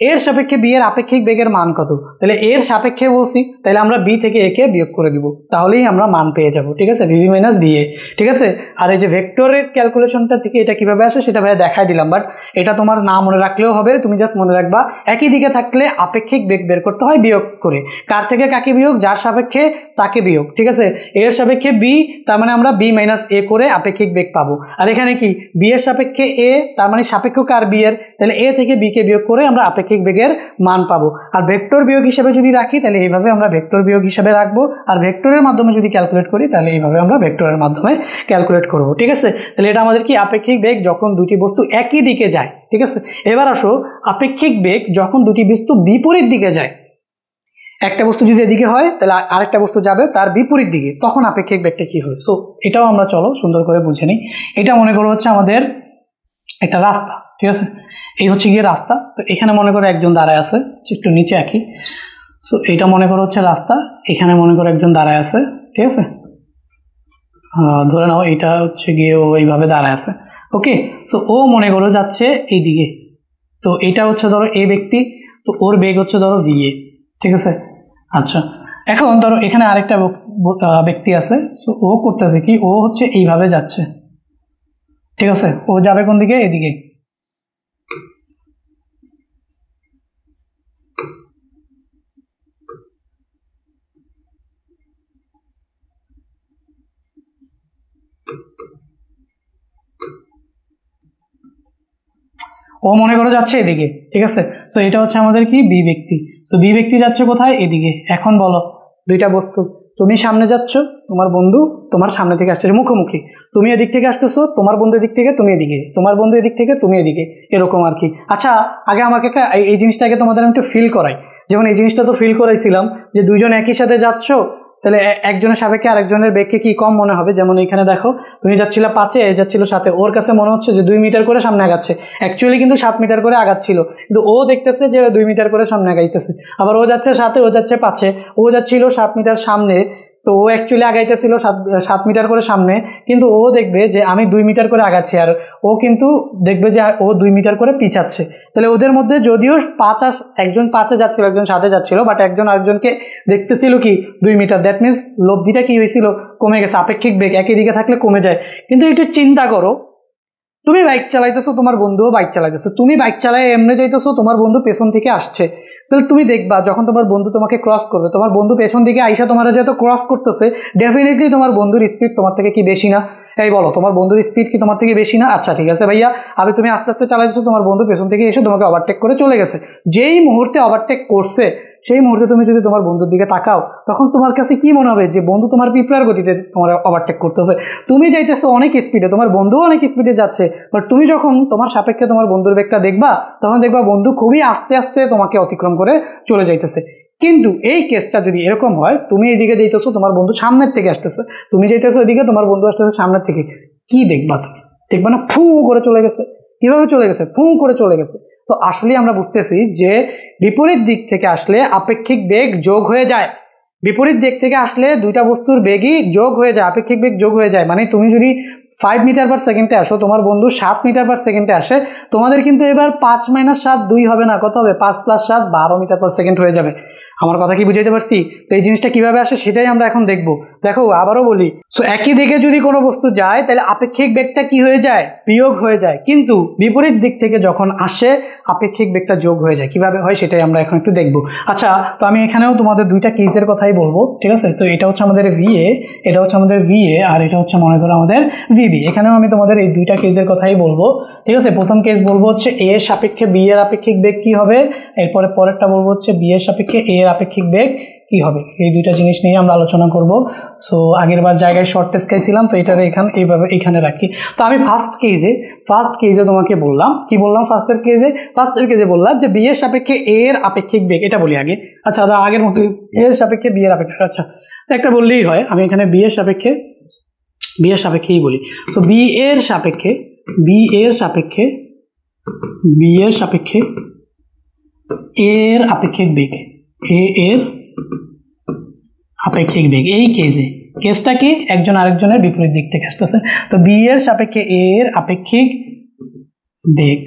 এর সাপেক্ষে বি এর আপেক্ষিক বেগের মান কত, তাহলে এর সাপেক্ষে বলছি, তাহলে আমরা বি থেকে এ কে বিয়োগ করে দিব, তাহলেই আমরা মান পেয়ে যাব। ঠিক আছে, ভিবি মাইনাস বি এ। ঠিক আছে, আর এই যে ভেক্টরের ক্যালকুলেশনটা থেকে এটা কিভাবে আসে সেটা ভাইয়া দেখাই দিলাম, বাট এটা তোমার না মনে রাখলেও হবে, তুমি জাস্ট মনে রাখবা একই দিকে থাকলে আপেক্ষিক বেগ বের করতে হয় বিয়োগ করে। কার থেকে কাকে বিয়োগ, যার সাপেক্ষে তাকে বিয়োগ। ঠিক আছে, এর সাপেক্ষে বি, তার মানে আমরা বি মাইনাস এ করে আপেক্ষিক বেগ পাবো। আর এখানে কি বি এর সাপেক্ষে এ, তার মানে সাপেক্ষ কার, বি এর, তাহলে এ থেকে বি কে বিয়োগ করে আমরা আপেক্ষিক বেগের মান পাবো। আর ভেক্টর বিয়োগ হিসেবে যদি রাখি তাহলে এইভাবে আমরা ভেক্টর বিয়োগ হিসেবে রাখবো, আর ভেক্টরের মাধ্যমে যদি ক্যালকুলেট করি তাহলে এইভাবে আমরা ভেক্টরের মাধ্যমে ক্যালকুলেট করবো। ঠিক আছে, তাহলে এটা আমাদের কি আপেক্ষিক বেগ যখন দুটি বস্তু একই দিকে যায়। ঠিক আছে, এবার আসো আপেক্ষিক বেগ যখন দুটি বস্তু বিপরীত দিকে যায়। একটা বস্তু যদি এদিকে হয় তাহলে আরেকটা বস্তু যাবে তার বিপরীত দিকে, তখন আপেক্ষিক বেগটা কি হয়। সো এটাও আমরা চলো সুন্দর করে বুঝে নিই। এটা মনে করো হচ্ছে আমাদের একটা রাস্তা। ঠিক আছে, এই হচ্ছে গিয়ে রাস্তা। তো এখানে মনে করো একজন দাঁড়ায় আছে, একটু নিচে আঁকি। সো এটা মনে করো হচ্ছে রাস্তা, এখানে মনে করো একজন দাঁড়ায় আছে। ঠিক আছে, ধরে নাও এটা হচ্ছে গিয়ে ও এইভাবে দাঁড়ায় আছে। ওকে, সো ও মনে করো যাচ্ছে এইদিকে, তো এটা হচ্ছে ধরো এ ব্যক্তি, তো ওর বেগ হচ্ছে ধরো ভি এ। ঠিক আছে, আচ্ছা এখন ধরো এখানে আরেকটা ব্যক্তি আছে, সো ও করতেছে কি, ও হচ্ছে এইভাবে যাচ্ছে। ঠিক আছে, ও যাবে কোন দিকে, এদিকে। ও মনে করো যাচ্ছে এদিকে। ঠিক আছে, সো এটা হচ্ছে আমাদের কি বি ব্যক্তি। সো বি ব্যক্তি যাচ্ছে কোথায়, এদিকে। এখন বলো দুইটা বস্তু, তুমি সামনে যাচ্ছ, তোমার বন্ধু তোমার সামনে থেকে আসছে মুখোমুখি, তুমি এদিক থেকে আসতেছো, তোমার বন্ধু এদিক থেকে, তুমি এদিকে, তোমার বন্ধু এদিক থেকে, তুমি এদিকে, এরকম আর কি। আচ্ছা আগে আমাকে একটা এই জিনিসটাকে তোমাদের আমি একটু ফিল করাই। যেমন এই জিনিসটা তো ফিল করাইছিলাম যে দুইজন একই সাথে যাচ্ছ, তাহলে একজনের সাপেক্ষে আরেকজনের বেগকে কি কম মনে হবে। যেমন এখানে দেখো তুমি যাচ্ছিল 5-এ, যাচ্ছিল 7-এ, ওর কাছে মনে হচ্ছে যে 2 মিটার করে সামনে আগাচ্ছে, অ্যাকচুয়ালি কিন্তু 7 মিটার করে আগাচ্ছিল, কিন্তু ও দেখতেছে যে 2 মিটার করে সামনে আগাইতেছে। আবার ও যাচ্ছে 7-এ, ও যাচ্ছে 5-এ, ও যাচ্ছিল 7 মিটার সামনে, তো ও অ্যাকচুয়ালি আগাইতেছিল 7 মিটার করে সামনে, কিন্তু ও দেখবে যে আমি 2 মিটার করে আগাচ্ছি, আর ও কিন্তু দেখবে যে ও 2 মিটার করে পিছাচ্ছে। তাহলে ওদের মধ্যে যদিও একজন 5-এ যাচ্ছিল, একজন 7-এ যাচ্ছিল, বাট একজন আরেকজনকে দেখতেছিল কি 2 মিটার। দ্যাট মিনস লব্ধিটা কি হয়েছিল, কমে গেছে। আপেক্ষিক বেগ একই দিকে থাকলে কমে যায়। কিন্তু একটু চিন্তা করো, তুমি বাইক চালাইতেছো, তোমার বন্ধুও বাইক চালাইতেছো, তুমি বাইক চালায় এমনি যাইতেছো, তোমার বন্ধু পেছন থেকে আসছে, তাহলে তুমি দেখবা যখন তোমার বন্ধু তোমাকে ক্রস করবে, তোমার বন্ধু পেছন দিকে আইসা তোমার যেহেতু ক্রস করতেছে, ডেফিনেটলি তোমার বন্ধুর স্পিড তোমার থেকে কি বেশি না? এই বলো, তোমার বন্ধুর স্পিড কি তোমার থেকে বেশি না? আচ্ছা ঠিক আছে ভাইয়া, আবে তুমি আস্তে আস্তে চালাইছো, তোমার বন্ধু পেছন থেকে এসে তোমাকে ওভারটেক করে চলে গেছে। যেই মুহূর্তে ওভারটেক করছে সেই মুহূর্তে তুমি যদি তোমার বন্ধুর দিকে তাকাও, তখন তোমার কাছে কি মনে হবে যে বন্ধু তোমার পিঁপড়ার গতিতে তোমার ওভারটেক করতেছে। তুমি যাইতেছো অনেক স্পিডে, তোমার বন্ধুও অনেক স্পিডে যাচ্ছে, বাট তুমি যখন তোমার সাপেক্ষে তোমার বন্ধুর বেগটা দেখবা, তখন দেখবা বন্ধু খুবই আস্তে আস্তে তোমাকে অতিক্রম করে চলে যাইতেছে। কিন্তু এই কেসটা যদি এরকম হয়, তুমি এইদিকে যাইতেছো, তোমার বন্ধু সামনের থেকে আসতেছে, তুমি যাইতেছো এদিকে, তোমার বন্ধু আসতেছে সামনের থেকে, কি দেখবা তুমি? দেখবা না ফু করে চলে গেছে। কিভাবে চলে গেছে? ফু করে চলে গেছে। তো আসলে আমরা বুঝতেছি যে বিপরীত দিক থেকে আসলে আপেক্ষিক বেগ যোগ হয়ে যায়। বিপরীত দিক থেকে আসলে দুইটা বস্তুর বেগই যোগ হয়ে যায়, আপেক্ষিক বেগ যোগ হয়ে যায়। মানে তুমি যদি 5 মিটার পার সেকেন্ডে আসো, তোমার বন্ধু 7 মিটার পার সেকেন্ডে আসে, তোমাদের কিন্তু এবার 5 - 7 2 হবে না, কত হবে? 5 + 7 12 মিটার পার সেকেন্ড হয়ে যাবে। আমার কথা কি বুঝাইতে পারছি? তো এই জিনিসটা কিভাবে আসে সেটাই আমরা এখন দেখবো। দেখো আবারও বলি, সো একই দিকে যদি কোনো বস্তু যায় তাহলে আপেক্ষিক বেগটা কি হয়ে যায়? বিয়োগ হয়ে যায়। কিন্তু বিপরীত দিক থেকে যখন আসে আপেক্ষিক বেগটা যোগ হয়ে যায়। কিভাবে হয় সেটাই আমরা এখন একটু দেখবো। আচ্ছা, তো আমি এখানেও তোমাদের দুইটা কেসের কথাই বলবো। ঠিক আছে, তো এটা হচ্ছে আমাদের VA, এটা হচ্ছে আমাদের VA, আর এটা হচ্ছে মনে করো আমাদের VB। এখানেও আমি তোমাদের এই দুইটা কেসের কথাই বলবো। ঠিক আছে, প্রথম কেস বলবো হচ্ছে A এর সাপেক্ষে B এর আপেক্ষিক বেগ কি হবে, এরপরে পরেরটা বলবো হচ্ছে B এর সাপেক্ষে A এর আপেক্ষিক বেগ কি হবে। এই দুইটা জিনিস নিয়ে আমরা আলোচনা করব। সো আগের বার জায়গায় শর্ট টেস্ট খাইছিলাম, তো এটার এইভাবে এখানে রাখি। তো আমি ফার্স্ট কেজে তোমাকে বললাম, কি বললাম? ফার্স্টের কেজে বললাম যে বি এর সাপেক্ষে এ এর আপেক্ষিক বেগ, এটা বলি আগে। আচ্ছা আগের মতো এ এর সাপেক্ষে বি এর আপেক্ষিক, আচ্ছা একটা বললেই হয়। আমি এখানে বি এর সাপেক্ষেই বলি। তো বি এর সাপেক্ষে এর আপেক্ষিক বেগ, এ এর আপেক্ষিক বেগ। এই কেসটা কি? একজন আরেকজনের বিপরীত দিক থেকে আসতেছে। তো বি এর সাপেক্ষে এ এর আপেক্ষিক বেগ।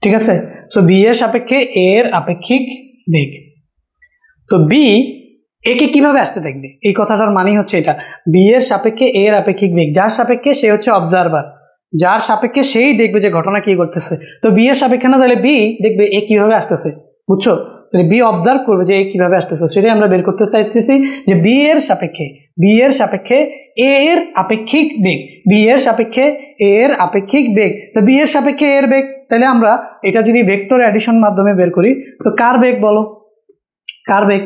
ঠিক আছে, সো বি এর সাপেক্ষে এ এর আপেক্ষিক বেগ। তো বি একে কিভাবে আসতে দেখবে, এই কথাটার মানে হচ্ছে এটা, বি এর সাপেক্ষে এর আপেক্ষিক বেগ, যার সাপেক্ষে সে হচ্ছে অবজারভার, যার সাপেক্ষে সেই দেখবে যে ঘটনা কি করতেছে। তো বি এর সাপেক্ষে না, তাহলে বি দেখবে এ কিভাবে আসতেছে, বুঝছো? তাহলে বি অবজার্ভ করবে যে এ কিভাবে আসতেছে, সেটাই আমরা বের করতে চাইতেছি যে বি এর সাপেক্ষে এ এর আপেক্ষিক বেগ, বি এর সাপেক্ষে এ এর আপেক্ষিক বেগ। তো বি এর সাপেক্ষে এর বেগ, তাহলে আমরা এটা যদি ভেক্টর অ্যাডিশন মাধ্যমে বের করি, তো কার বেগ বলো, কার বেগ,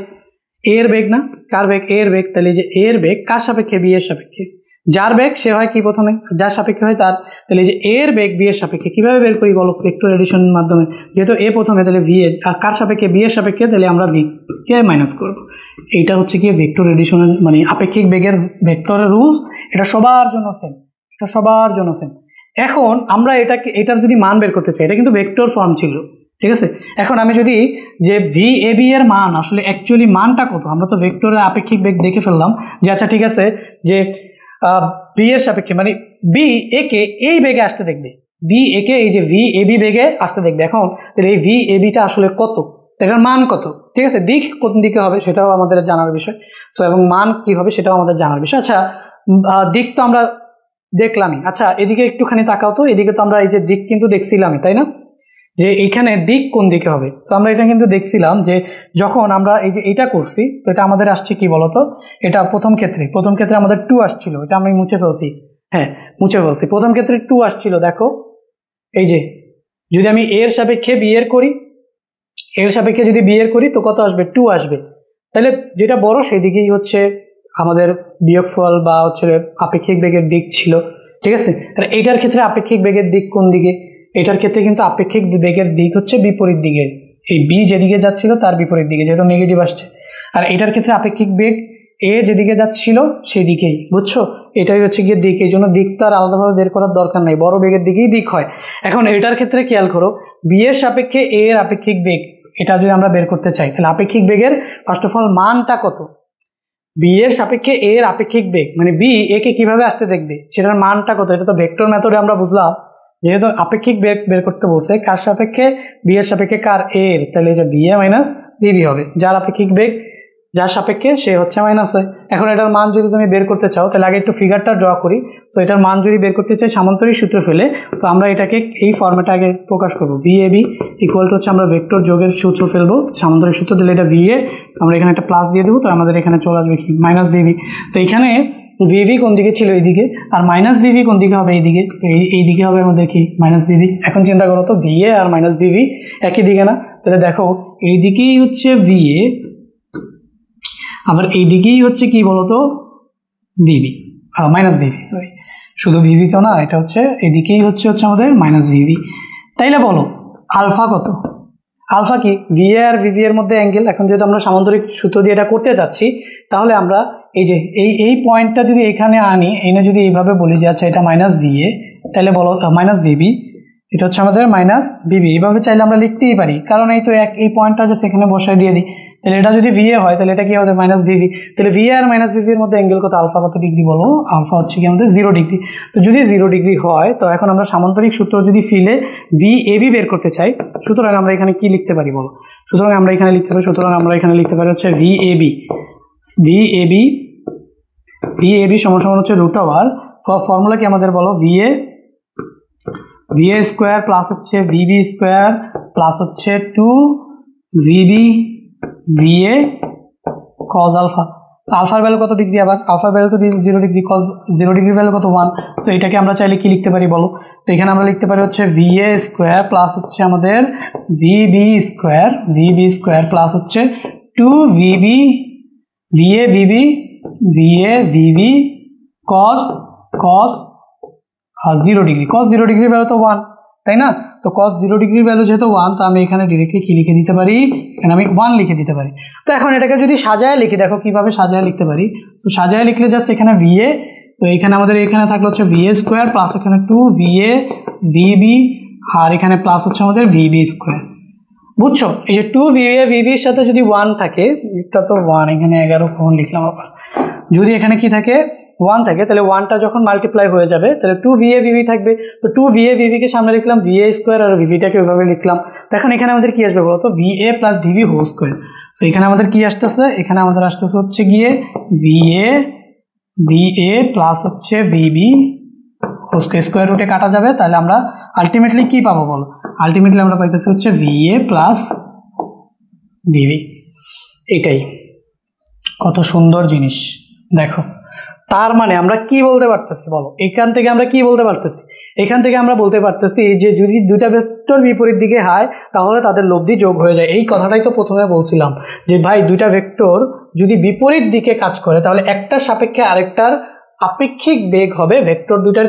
এর বেগ না, কার বেগ, এর বেগ। তাহলে যে এর বেগ কার সাপেক্ষে, বি এর সাপেক্ষে, যার বেগ সে হয় কি প্রথমে, যার সাপেক্ষে হয় তার। তাহলে যে এর বেগ বি এর সাপেক্ষে কিভাবে বের করি বলো, ভেক্টর এডিশনের মাধ্যমে, যেহেতু এ প্রথমে তাহলে ভি এ, আর কার সাপেক্ষে, বি এর সাপেক্ষে, তাহলে আমরা ভি কে মাইনাস করব। এইটা হচ্ছে কি ভেক্টর এডিশনের মানে আপেক্ষিক বেগের ভেক্টরের রুলস, এটা সবার জন্য সেম, এটা সবার জন্য সেম। এখন আমরা এটার যদি মান বের করতে চাই, এটা কিন্তু ভেক্টর ফর্ম ছিল, ঠিক আছে। এখন আমি যদি যে ভি এ বি এর মান আসলে অ্যাকচুয়ালি মানটা কত, আমরা তো ভেক্টরের আপেক্ষিক বেগ দেখে ফেললাম যে আচ্ছা ঠিক আছে যে বি এর সাপেক্ষে মানে বি একে এই বেগে আসতে দেখবে, বি একে এই যে ভি এ বি বেগে আসতে দেখবে। এখন তাহলে এই ভি এ বিটা আসলে কত, এটার মান কত, ঠিক আছে, দিক কোন দিকে হবে সেটাও আমাদের জানার বিষয়। সো এবং মান কি হবে সেটাও আমাদের জানার বিষয়। আচ্ছা দিক তো আমরা দেখলামই, আচ্ছা এদিকে একটুখানি তাকাও তো, এদিকে তো আমরা এই যে দিক কিন্তু দেখছিলামই, তাই না, যে এইখানে দিক কোন দিকে হবে। তো আমরা এটা কিন্তু দেখছিলাম যে যখন আমরা এই যে এটা করছি, তো এটা আমাদের আসছে কি বলতো, এটা প্রথম ক্ষেত্রে আমাদের 2 আসছিল, এটা আমি মুছে ফেলছি, হ্যাঁ মুছে ফেলছি, প্রথম ক্ষেত্রে 2 আসছিল। দেখো এই যে যদি আমি এর সাপেক্ষে বি এর করি, এর সাপেক্ষে যদি বি এর করি তো কত আসবে, 2 আসবে। তাহলে যেটা বড় সেই দিকেই হচ্ছে আমাদের বিয়োগফল বা হচ্ছে আপেক্ষিক বেগের দিক ছিল, ঠিক আছে। তাহলে এইটার ক্ষেত্রে আপেক্ষিক বেগের দিক কোন দিকে, এটার ক্ষেত্রে কিন্তু আপেক্ষিক বেগের দিক হচ্ছে বিপরীত দিকে, এই বি যেদিকে যাচ্ছিল তার বিপরীত দিকে, যেহেতু নেগেটিভ আসছে। আর এটার ক্ষেত্রে আপেক্ষিক বেগ এ যেদিকে যাচ্ছিল সেই দিকেই, বুঝছো, এটাই হচ্ছে গিয়ে দিক। এই জন্য দিক তো আর আলাদাভাবে বের করার দরকার নেই, বড় বেগের দিকেই দিক হয়। এখন এটার ক্ষেত্রে খেয়াল করো, বি এর সাপেক্ষে এ এর আপেক্ষিক বেগ, এটা যদি আমরা বের করতে চাই তাহলে আপেক্ষিক বেগের ফার্স্ট অফ অল মানটা কত, বি এর সাপেক্ষে এ এর আপেক্ষিক বেগ মানে বি এ কে কিভাবে আসতে দেখবে সেটার মানটা কত। এটা তো ভেক্টর মেথডে আমরা বুঝলাম, যেহেতু আপেক্ষিক বেগ বের করতে বলছে কার সাপেক্ষে, বি এর সাপেক্ষে কার, এর, তাহলে যে বি এ মাইনাস বিবি হবে, যার আপেক্ষিক বেগ যার সাপেক্ষে সে হচ্ছে মাইনাস হয়। এখন এটার মান যদি তুমি বের করতে চাও তাহলে আগে একটু ফিগারটা ড্র করি। তো এটার মান যদি বের করতে চাই সামান্তরিক সূত্র ফেলে, তো আমরা এটাকে এই ফর্মেটে আগে প্রকাশ করবো, V A B equal to হচ্ছে আমরা ভেক্টর যোগের সূত্র ফেলবো, সামান্তরিক সূত্র দিলে এটা ভি এ, আমরা এখানে একটা প্লাস দিয়ে দেবো, তো আমাদের এখানে চলে আসবে কি মাইনাস বিবি। তো এখানে ভিভি কোন দিকে ছিল, এইদিকে, আর মাইনাস বিভি কোন দিকে হবে, এইদিকে। তো এই দিকে হবে আমাদের কি মাইনাস বিভি। এখন চিন্তা করো তো ভি এ আর মাইনাস বিভি একই দিকে না, তাহলে দেখো এই দিকেই হচ্ছে ভি এ, আবার এই দিকেই হচ্ছে কি বলতো ভিভি, মাইনাস ভিভি, সরি শুধু ভিভি তো না, এটা হচ্ছে এদিকেই হচ্ছে আমাদের মাইনাস ভিভি। তাইলে বলো আলফা কত, আলফা কি ভি এ আর ভিভি এর মধ্যে অ্যাঙ্গেল। এখন যেহেতু আমরা সামান্তরিক সূত্র দিয়ে এটা করতে যাচ্ছি, তাহলে আমরা এই যে এই পয়েন্টটা যদি এখানে আনি, এনে যদি এইভাবে বলি যে আচ্ছা এটা মাইনাস ভি এ, তাহলে বলো মাইনাস ভিভি, এটা হচ্ছে আমাদের মাইনাস বিবি। এইভাবে চাইলে আমরা লিখতেই পারি, কারণ এই তো এই পয়েন্টটা জাস্ট এখানে বসায় দিয়ে দিই। তাহলে এটা যদি ভি এ হয় তাহলে এটা কি হবে মাইনাস ভিভি। তাহলে ভি এ আর মাইনাস ভিভি এর মধ্যে অ্যাঙ্গেল কত, আলফা কত ডিগ্রি বলো, আলফা হচ্ছে কি আমাদের 0 ডিগ্রি। তো যদি 0 ডিগ্রি হয়, তো এখন আমরা সামান্তরিক সূত্র যদি ফিলে ভি এ বি বের করতে চাই, সুতরাং আমরা এখানে কি লিখতে পারি বলো, সুতরাং আমরা এখানে লিখতে পারি হচ্ছে ভি এ বি সমান সমান হচ্ছে রুট ওভার, ফর্মুলা কি আমাদের বলো, ভি এ স্কোয়ার প্লাস হচ্ছে ভিবি স্কোয়ার প্লাস হচ্ছে 2 V B V A cos alpha. আলফার ভ্যালু কত ডিগ্রি, আবার আলফার ভ্যালু তো 0 ডিগ্রি, কজ 0 ডিগ্রির ভ্যালু কত 1। তো এটাকে আমরা চাইলে কি লিখতে পারি বলো, তো এখানে আমরা লিখতে পারি হচ্ছে ভি এ স্কোয়ার প্লাস হচ্ছে আমাদের ভিবি স্কোয়ার প্লাস হচ্ছে 2 V A V B cos 0 degree, cos 0 ডিগ্রির ভ্যালু তো 1, তাই না। তো কজ 0 ডিগ্রির ভ্যালু যেহেতু 1, তো আমি এখানে ডিরেক্টলি কি লিখে দিতে পারি, এখানে আমি 1 লিখে দিতে পারি। তো এখন এটাকে যদি সাজায় লিখি, দেখো কিভাবে সাজায় লিখতে পারি। তো সাজায় লিখলে জাস্ট এখানে ভি এ, তো এখানে আমাদের এখানে থাকলো হচ্ছে ভি এ স্কোয়ার প্লাস এখানে 2 ভি এ ভিবি, আর এখানে প্লাস হচ্ছে আমাদের ভিবি স্কোয়ার, বুঝছো। এই যে 2 ভি এ ভিবির সাথে যদি 1 থাকে, এটা তো 1, এখানে 11 কখন লিখলাম আবার, যদি এখানে কি থাকে 1 থাকে, তাহলে 1টা যখন মাল্টিপ্লাই হয়ে যাবে তাহলে 2VA VB থাকবে। তো 2VA VB কে সামনে লিখলাম, VA স্কোয়ার আর VBটাকে ওইভাবে লিখলাম। তো এখন এখানে আমাদের কি আসবে বলতো, VA plus VB whole square. তো এখানে আমাদের কি আসতেছে, এখানে আমাদের আসতেছে হচ্ছে গিয়ে VA প্লাস হচ্ছে VB হোল স্কোয়ার, স্কোয়ার রুটে কাটা যাবে, তাহলে আমরা আলটিমেটলি কি পাবো বলো, আলটিমেটলি আমরা পাইতেছি হচ্ছে VA প্লাস VB। এটাই কত সুন্দর জিনিস দেখো। তার মানে আমরা কি বলতে পারতেছি বলো, এখান থেকে আমরা কি বলতে পারতেছি, এখান থেকে আমরা বলতে পারতেছি যে যদি দুইটা ভেক্টর বিপরীত দিকে হয় তাহলে তাদের লব্ধি যোগ হয়ে যায়। এই কথাটাই তো প্রথমে বলছিলাম যে ভাই দুইটা ভেক্টর যদি বিপরীত দিকে কাজ করে তাহলে একটার সাপেক্ষে আরেকটার আপেক্ষিক বেগ হবে ভেক্টর দুইটার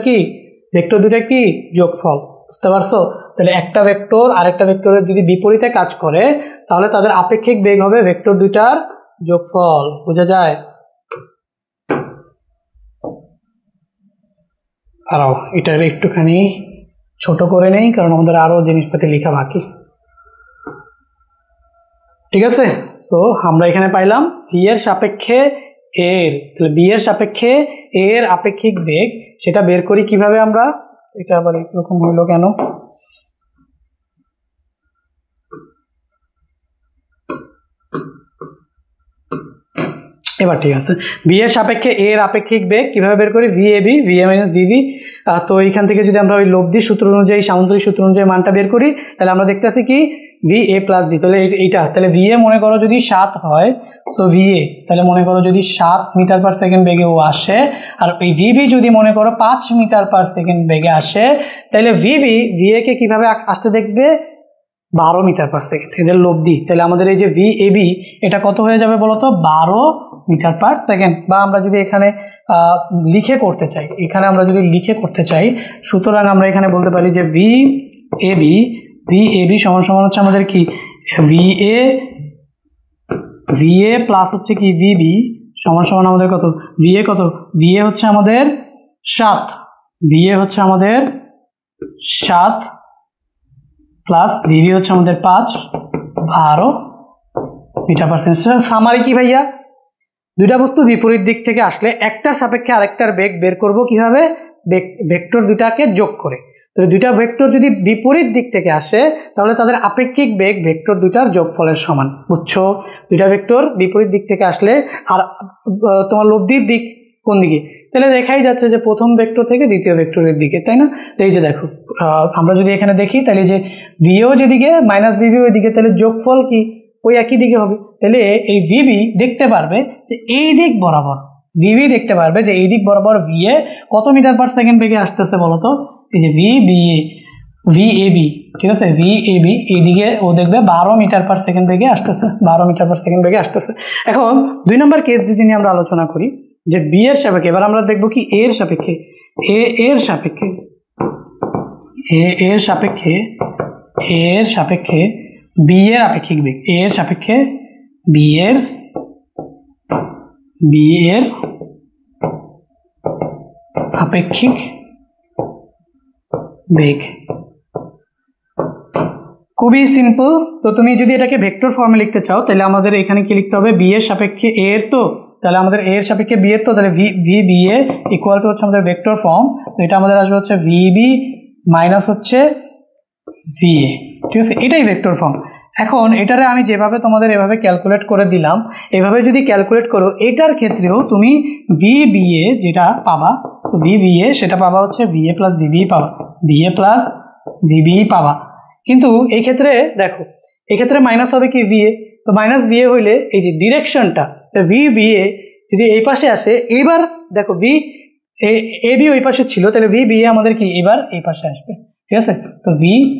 কি যোগফল। বুঝতে পারছো? তাহলে একটা ভেক্টর আরেকটা ভেক্টরের যদি বিপরীতে কাজ করে তাহলে তাদের আপেক্ষিক বেগ হবে ভেক্টর দুইটার যোগফল। বোঝা যায়? আর এটার একটুখানি ছোট করে নেই কারণ আমাদের আরো জিনিসপাতি লেখা বাকি। ঠিক আছে, সো আমরা এখানে পাইলাম ভি এর সাপেক্ষে এর, তাহলে বি এর সাপেক্ষে এর আপেক্ষিক বেগ, সেটা বের করি কিভাবে আমরা, এটা আবার এরকম হইলো কেন, এবার ঠিক আছে। বি এর সাপেক্ষে এর আপেক্ষিক বেগ কিভাবে বের করি, VAB VA মাইনাস VB। তো এইখান থেকে যদি আমরা ওই লব্ধি সূত্র অনুযায়ী সামান্তরিক সূত্র অনুযায়ী মানটা বের করি তাহলে আমরা দেখতে পাচ্ছি কি VA প্লাস B। তাহলে এইটা, তাহলে VA মনে করো যদি 7 হয়, সো VA তাহলে মনে করো যদি 7 মিটার পার সেকেন্ড বেগে ও আসে, আর এই VB যদি মনে করো 5 মিটার পার সেকেন্ড বেগে আসে, তাহলে VA কে কিভাবে আসতে দেখবে 12 মিটার পার সেকেন্ড, এদের লব্ধি। তাহলে আমাদের এই যে VAB এটা কত হয়ে যাবে বলতো, 12 মিটার পার সেকেন্ড। বা আমরা যদি এখানে লিখে করতে চাই, এখানে আমরা যদি লিখে করতে চাই, সুতরাং আমরা এখানে বলতে পারি যে VAB সমান সমান হচ্ছে আমাদের কি VA প্লাস হচ্ছে কি VB সমান সমান আমাদের কত, VA হচ্ছে আমাদের 7, VA হচ্ছে আমাদের 7 প্লাস VB হচ্ছে আমাদের 5, 12 মিটার পার সেকেন্ড। সামারি কি ভাইয়া, দুইটা বস্তু বিপরীত দিক থেকে আসলে একটার সাপেক্ষে আরেকটার বেগ বের করব কিভাবে, ভেক্টর দুটাকে যোগ করে। তো দুইটা ভেক্টর যদি বিপরীত দিক থেকে আসে তাহলে তাদের আপেক্ষিক বেগ ভেক্টর দুটার যোগফলের সমান। বুঝছো? দুইটা ভেক্টর বিপরীত দিক থেকে আসলে আর তোমার লব্ধির দিক কোন দিকে, তাহলে দেখাই যাচ্ছে যে প্রথম ভেক্টর থেকে দ্বিতীয় ভেক্টরের দিকে, তাই না? তো এই যে দেখো আমরা যদি এখানে দেখি তাহলে যে VO যেদিকে মাইনাস VB ওই দিকে, তাহলে যোগফল কি ওই একই দিকে হবে। তাহলে এই VB দেখতে পারবে যে এই দিক বরাবর, VB দেখতে পারবে যে এই দিক বরাবর VA কত মিটার পার সেকেন্ড বেগে আসতেছে বলতো, এই যে VAB, ঠিক আছে, VAB এইদিকে ও দেখবে 12 মিটার পার সেকেন্ড বেগে আসতেছে, 12 মিটার পার সেকেন্ড বেগে আসতেছে। এখন 2 নম্বর কেস যদি নিয়ে আমরা আলোচনা করি যে বি এর সাপেক্ষে, এবার আমরা দেখবো কি এর সাপেক্ষে এর সাপেক্ষে বি এর আপেক্ষিক বেগ, এর সাপেক্ষে বি এর আপেক্ষিক বেগ খুবই সিম্পল। তো তুমি যদি এটাকে ভেক্টর ফর্মে লিখতে চাও তাহলে আমাদের এখানে কি লিখতে হবে, বি এর সাপেক্ষে এর, তো তাহলে আমাদের এর সাপেক্ষে বি এর, তো তাহলে VBA ইকুয়াল টু হচ্ছে আমাদের ভেক্টর ফর্ম। তো এটা আমাদের আসবে হচ্ছে VB মাইনাস হচ্ছে VA, ঠিক আছে, এটাই ভেক্টর ফর্ম। এখন এটারে আমি যেভাবে তোমাদের এভাবে ক্যালকুলেট করে দিলাম, এভাবে যদি ক্যালকুলেট করো এটার ক্ষেত্রেও তুমি VBA যেটা পাবা, তো VBA সেটা পাবা হচ্ছে VA প্লাস VB পাবা। কিন্তু এই ক্ষেত্রে দেখো, এক্ষেত্রে মাইনাস হবে কি VA, তো মাইনাস VA হইলে এই যে ডিরেকশনটা, তো VBA যদি এই পাশে আসে, এবার দেখো AB ওই পাশে ছিল, তাহলে VBA আমাদের কি এবার এই পাশে আসবে, ঠিক আছে। তো VBA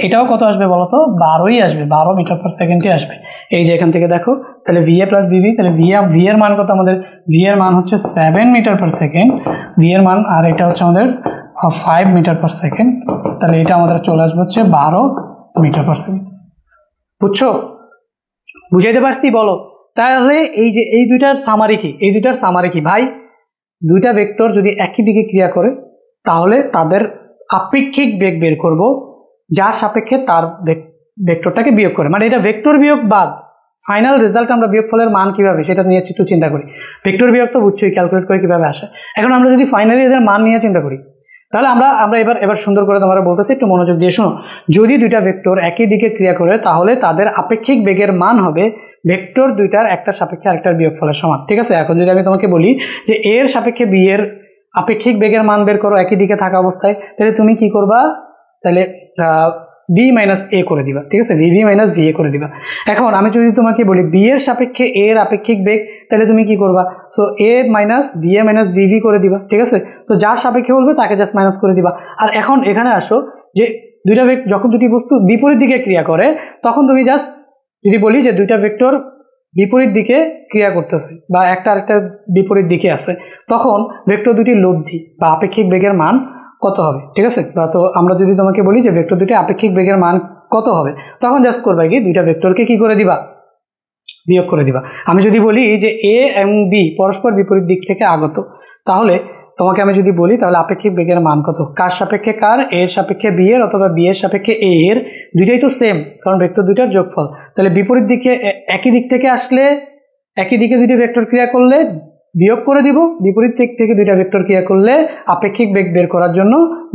এটাও কত আসবে বলতো, 12ই আসবে, 12 মিটার পার সেকেন্ডে আসবে। এই যে এখান থেকে দেখো, তাহলে VA প্লাস VB, তাহলে V এর মান কত আমাদের, V এর মান হচ্ছে 7 মিটার পার সেকেন্ড, V এর মান, আর এটা হচ্ছে আমাদের 5 মিটার পার সেকেন্ড, তাহলে এটা আমাদের চলে আসবে হচ্ছে 12 মিটার পার সেকেন্ড। বুঝছো? বুঝাইতে পারছি বলো? তাহলে এই যে এই দুইটার সামারি কি ভাই, দুইটা ভেক্টর যদি একই দিকে ক্রিয়া করে তাহলে তাদের আপেক্ষিক বেগ বের করব যার সাপেক্ষে তার ভেক্টরটাকে বিয়োগ করে, মানে এটা ভেক্টর বিয়োগ বাদ, ফাইনাল রেজাল্ট আমরা বিয়োগফলের মান কিভাবে সেটা নিয়ে একটু চিন্তা করি। ভেক্টর বিয়োগ তো বুঝছোই ক্যালকুলেট করে কিভাবে আসে। এখন আমরা যদি ফাইনালি এদের মান নিয়ে চিন্তা করি, তাহলে আমরা এবার সুন্দর করে তোমরা বলতেছি, একটু মনোযোগ দিয়ে শোনো। যদি দুইটা ভেক্টর একই দিকে ক্রিয়া করে তাহলে তাদের আপেক্ষিক বেগের মান হবে ভেক্টর দুইটার একটা সাপেক্ষে আরেকটার বিয়োগফলের সমান। ঠিক আছে, এখন যদি আমি তোমাকে বলি যে এর সাপেক্ষে বি এর আপেক্ষিক বেগের মান বের করো একই দিকে থাকা অবস্থায়, তাহলে তুমি কি করবা? তাহলে বি মাইনাস এ করে দিবা। ঠিক আছে, ভিভি মাইনাস ভি এ করে দিবা। এখন আমি যদি তোমাকে বলি বি এর সাপেক্ষে এ এর আপেক্ষিক বেগ, তাহলে তুমি কি করবা? So A minus V A minus V B করে দিবা। ঠিক আছে, তো যার সাপেক্ষে বলবে তাকে জাস্ট মাইনাস করে দিবা। আর এখন এখানে আসো যে দুইটা যখন দুটি বস্তু বিপরীত দিকে ক্রিয়া করে, তখন তুমি জাস্ট যদি বলি যে দুইটা ভেক্টর বিপরীত দিকে ক্রিয়া করতেছে বা একটা আরেকটার বিপরীত দিকে আছে, তখন ভেক্টর দুটির লব্ধি বা আপেক্ষিক বেগের মান কত হবে? ঠিক আছে, তো আমরা যদি তোমাকে বলি যে ভেক্টর দুটি আপেক্ষিক বেগের মান কত হবে, তখন জাস্ট করবা কি দুইটা ভেক্টরকে কি করে দিবা? বিয়োগ করে দিবা। আমি যদি বলি যে এ এবং বি পরস্পর বিপরীত দিক থেকে আগত, তাহলে তোমাকে আমি যদি বলি তাহলে আপেক্ষিক বেগের মান কত? কার সাপেক্ষে কার? এর সাপেক্ষে বি এর অথবা বি এর সাপেক্ষে এ এর, দুইটাই তো সেম, কারণ ভেক্টর দুইটার যোগফল। তাহলে বিপরীত দিকে একই দিক থেকে আসলে একই দিকে দুটি ভেক্টর ক্রিয়া করলে বিয়োগ করে দিব, বিপরীত দিক থেকে দুইটা ভেক্টর ক্রিয়া করলে আপেক্ষিক বেগ বের করার জন্য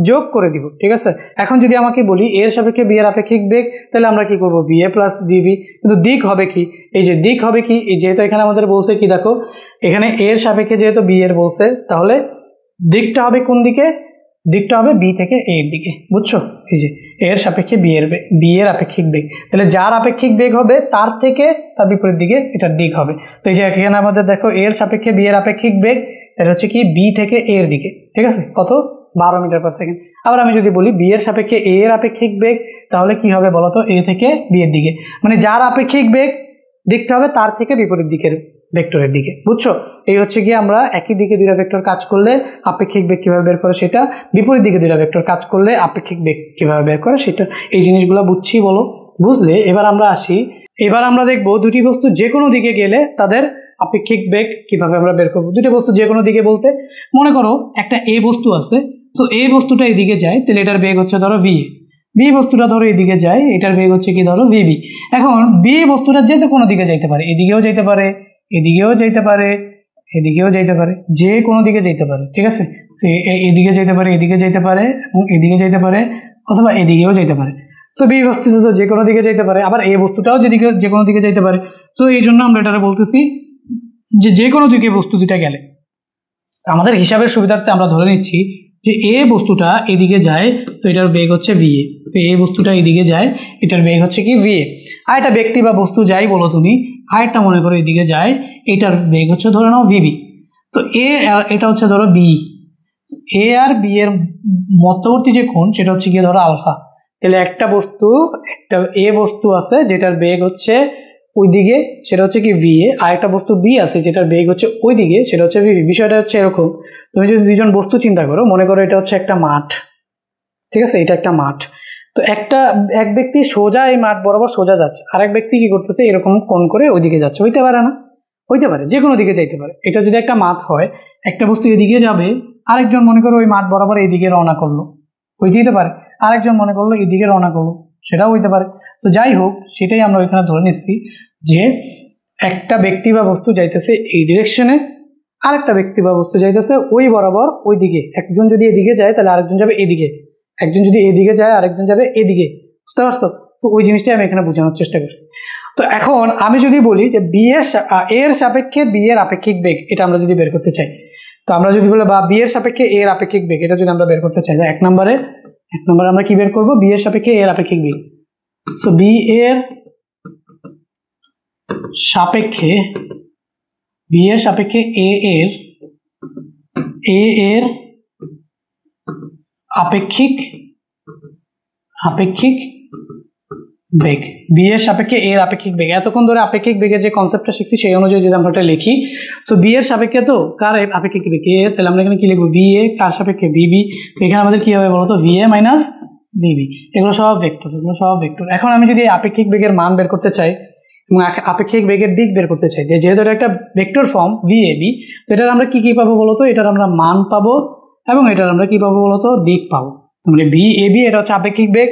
যোগ করে দিব। ঠিক আছে, এখন যদি আমাকে বলি এর সাপেক্ষে বি এর আপেক্ষিক বেগ, তাহলে আমরা কি করব? V A plus V B. কিন্তু দিক হবে কি? এই যে দিক হবে কি, যেহেতু এখানে আমাদের বলছে কি, দেখো এখানে এর সাপেক্ষে যেহেতু বি এর বলছে, তাহলে দিকটা হবে কোন দিকে? দিকটা হবে বি থেকে এ এর দিকে। বুঝছো? এই যে এর সাপেক্ষে বি এর আপেক্ষিক বেগ, তাহলে যার আপেক্ষিক বেগ হবে তার থেকে তার বিপরীত দিকে এটার দিক হবে। তো এই যে এখানে আমাদের দেখো এর সাপেক্ষে বি এর আপেক্ষিক বেগ, তাহলে হচ্ছে কি বি থেকে এ এর দিকে। ঠিক আছে, কত? 12 মিটার পার সেকেন্ড। আবার আমি যদি বলি বি এর সাপেক্ষে এ এর আপেক্ষিক বেগ, তাহলে কি হবে বলতো? এ থেকে বি এর দিকে, মানে যার আপেক্ষিক বেগ দিকটা হবে তার থেকে বিপরীত দিকের ভেক্টরের দিকে। বুঝছো? এই হচ্ছে গিয়ে আমরা একই দিকে দুইটা ভেক্টর কাজ করলে আপেক্ষিক বেগ কিভাবে বের করে সেটা, বিপরীত দিকে দুইটা ভেক্টর কাজ করলে আপেক্ষিক বেগ কিভাবে বের করে সেটা, এই জিনিসগুলো বুঝছি বলো? বুঝলে এবার আমরা আসি, এবার আমরা দেখবো দুটি বস্তু যে কোনো দিকে গেলে তাদের আপেক্ষিক বেগ কিভাবে আমরা বের করবো। দুটি বস্তু যে কোনো দিকে বলতে, মনে করো একটা এ বস্তু আছে, তো এ বস্তুটা এদিকে যায়, তাহলে এটার বেগ হচ্ছে ধরো ভি এ। বি বস্তুটা ধরো এদিকে যায়, এটার বেগ হচ্ছে কি ধরো ভিবি। এখন বি বস্তুটা যেতে কোনো দিকে যাইতে পারে, এদিকেও যাইতে পারে, এদিকেও যাইতে পারে, এদিকেও যাইতে পারে, যে কোনো দিকে যাইতে পারে। ঠিক আছে, এদিকে যাইতে পারে, এদিকে যাইতে পারে এবং এদিকে যাইতে পারে, অথবা এদিকেও যাইতে পারে। সো বি বস্তুটা তো যে কোনো দিকে যাইতে পারে, আবার এ বস্তুটাও যেদিকে যে কোনো দিকে যাইতে পারে। সো এই জন্য আমরা এটা বলতেছি যে কোনো দিকে বস্তু দুটা গেলে, আমাদের হিসাবের সুবিধার্থে আমরা ধরে নিচ্ছি যে এ বস্তুটা এদিকে যায়, তো এটার বেগ হচ্ছে ভি এ। তো এ বস্তুটা এদিকে যায়, এটার বেগ হচ্ছে কি ভি এ। আর একটা ব্যক্তি বা বস্তু যাই বলো তুমি, আরেকটা মনে করো এদিকে যায়, এটার বেগ হচ্ছে ধরে নাও ভিবি। তো এ আর এটা হচ্ছে ধরো বি, এ আর বি এর মধ্যবর্তী যে কোণ সেটা হচ্ছে গিয়ে ধরো আলফা। তাহলে একটা এ বস্তু আছে যেটার বেগ হচ্ছে ওইদিকে, সেটা হচ্ছে কি ভি এ, আর একটা বস্তু বি আছে যেটার বেগ হচ্ছে ওইদিকে, সেটা হচ্ছে ভিবি। বিষয়টা হচ্ছে এরকম, তুমি যদি দুইজন বস্তু চিন্তা করো, মনে করো এটা হচ্ছে একটা মাঠ। ঠিক আছে, এটা একটা মাঠ। তো এক ব্যক্তি সোজা এই মাঠ বরাবর সোজা যাচ্ছে, আরেক ব্যক্তি কি করতেছে এরকম কোণ করে ওইদিকে যাচ্ছে। হইতে পারে না? হইতে পারে, যে কোনো দিকে যাইতে পারে। এটা যদি একটা মাঠ হয়, একটা বস্তু এদিকে যাবে, আরেকজন মনে করো ওই মাঠ বরাবর এইদিকে রওনা করলো, হইতে পারে। আরেকজন মনে করলো এদিকে রওনা করলো, সেটাও হইতে পারে। তো যাই হোক, সেটাই আমরা ওইখানে ধরে নিচ্ছি যে একটা ব্যক্তি বা বস্তু যাইতেছে এই ডিরেকশনে, আরেকটা ব্যক্তি বা বস্তু যাইতেছে ওই বরাবর ওই দিকে। একজন যদি এদিকে যায় তাহলে আরেকজন যাবে এদিকে, একজন যদি এদিকে যায় আরেকজন যাবে এদিকে। বুঝতে পারছো? তো ওই জিনিসটাই আমি এখানে বোঝানোর চেষ্টা করছি। তো এখন আমি যদি বলি যে এর সাপেক্ষে বি এর আপেক্ষিক বেগ, এটা আমরা যদি বের করতে চাই, তো আমরা যদি বলি বা বি এর সাপেক্ষে এর আপেক্ষিক বেগ, এটা যদি আমরা বের করতে চাই, এক নম্বরে আমরা কি বের করবো? বি এর সাপেক্ষে এর আপেক্ষিক বেগ। সো বি এর সাপেক্ষে এ এর আপেক্ষিক বেগ, বি এর সাপেক্ষে এর আপেক্ষিক বেগ। এতক্ষণ ধরে আপেক্ষিক বেগের যে কনসেপ্টটা শিখছি সেই অনুযায়ী যদি আমরা এটা লিখি, সো বি এর সাপেক্ষে তো কার আপেক্ষিক বেগ এ, তাহলে আমরা এখানে কি লিখবো? বি এ কার সাপেক্ষে বিবি। তো এখানে আমাদের কি হবে বলতো? ভি এ মাইনাস বিবি। এগুলো সব ভেক্টর, এখন আমি যদি আপেক্ষিক বেগের মান বের করতে চাই এবং আপেক্ষিক বেগের দিক বের করতে চাই, যেহেতু এটা একটা vector form V A B, তো এটার আমরা কি পাবো বলতো? এটার আমরা মান পাবো এবং এটার আমরা কি পাবো বলতো? দিক পাবো। মানে ভি এ বি এটা হচ্ছে আপেক্ষিক বেগ,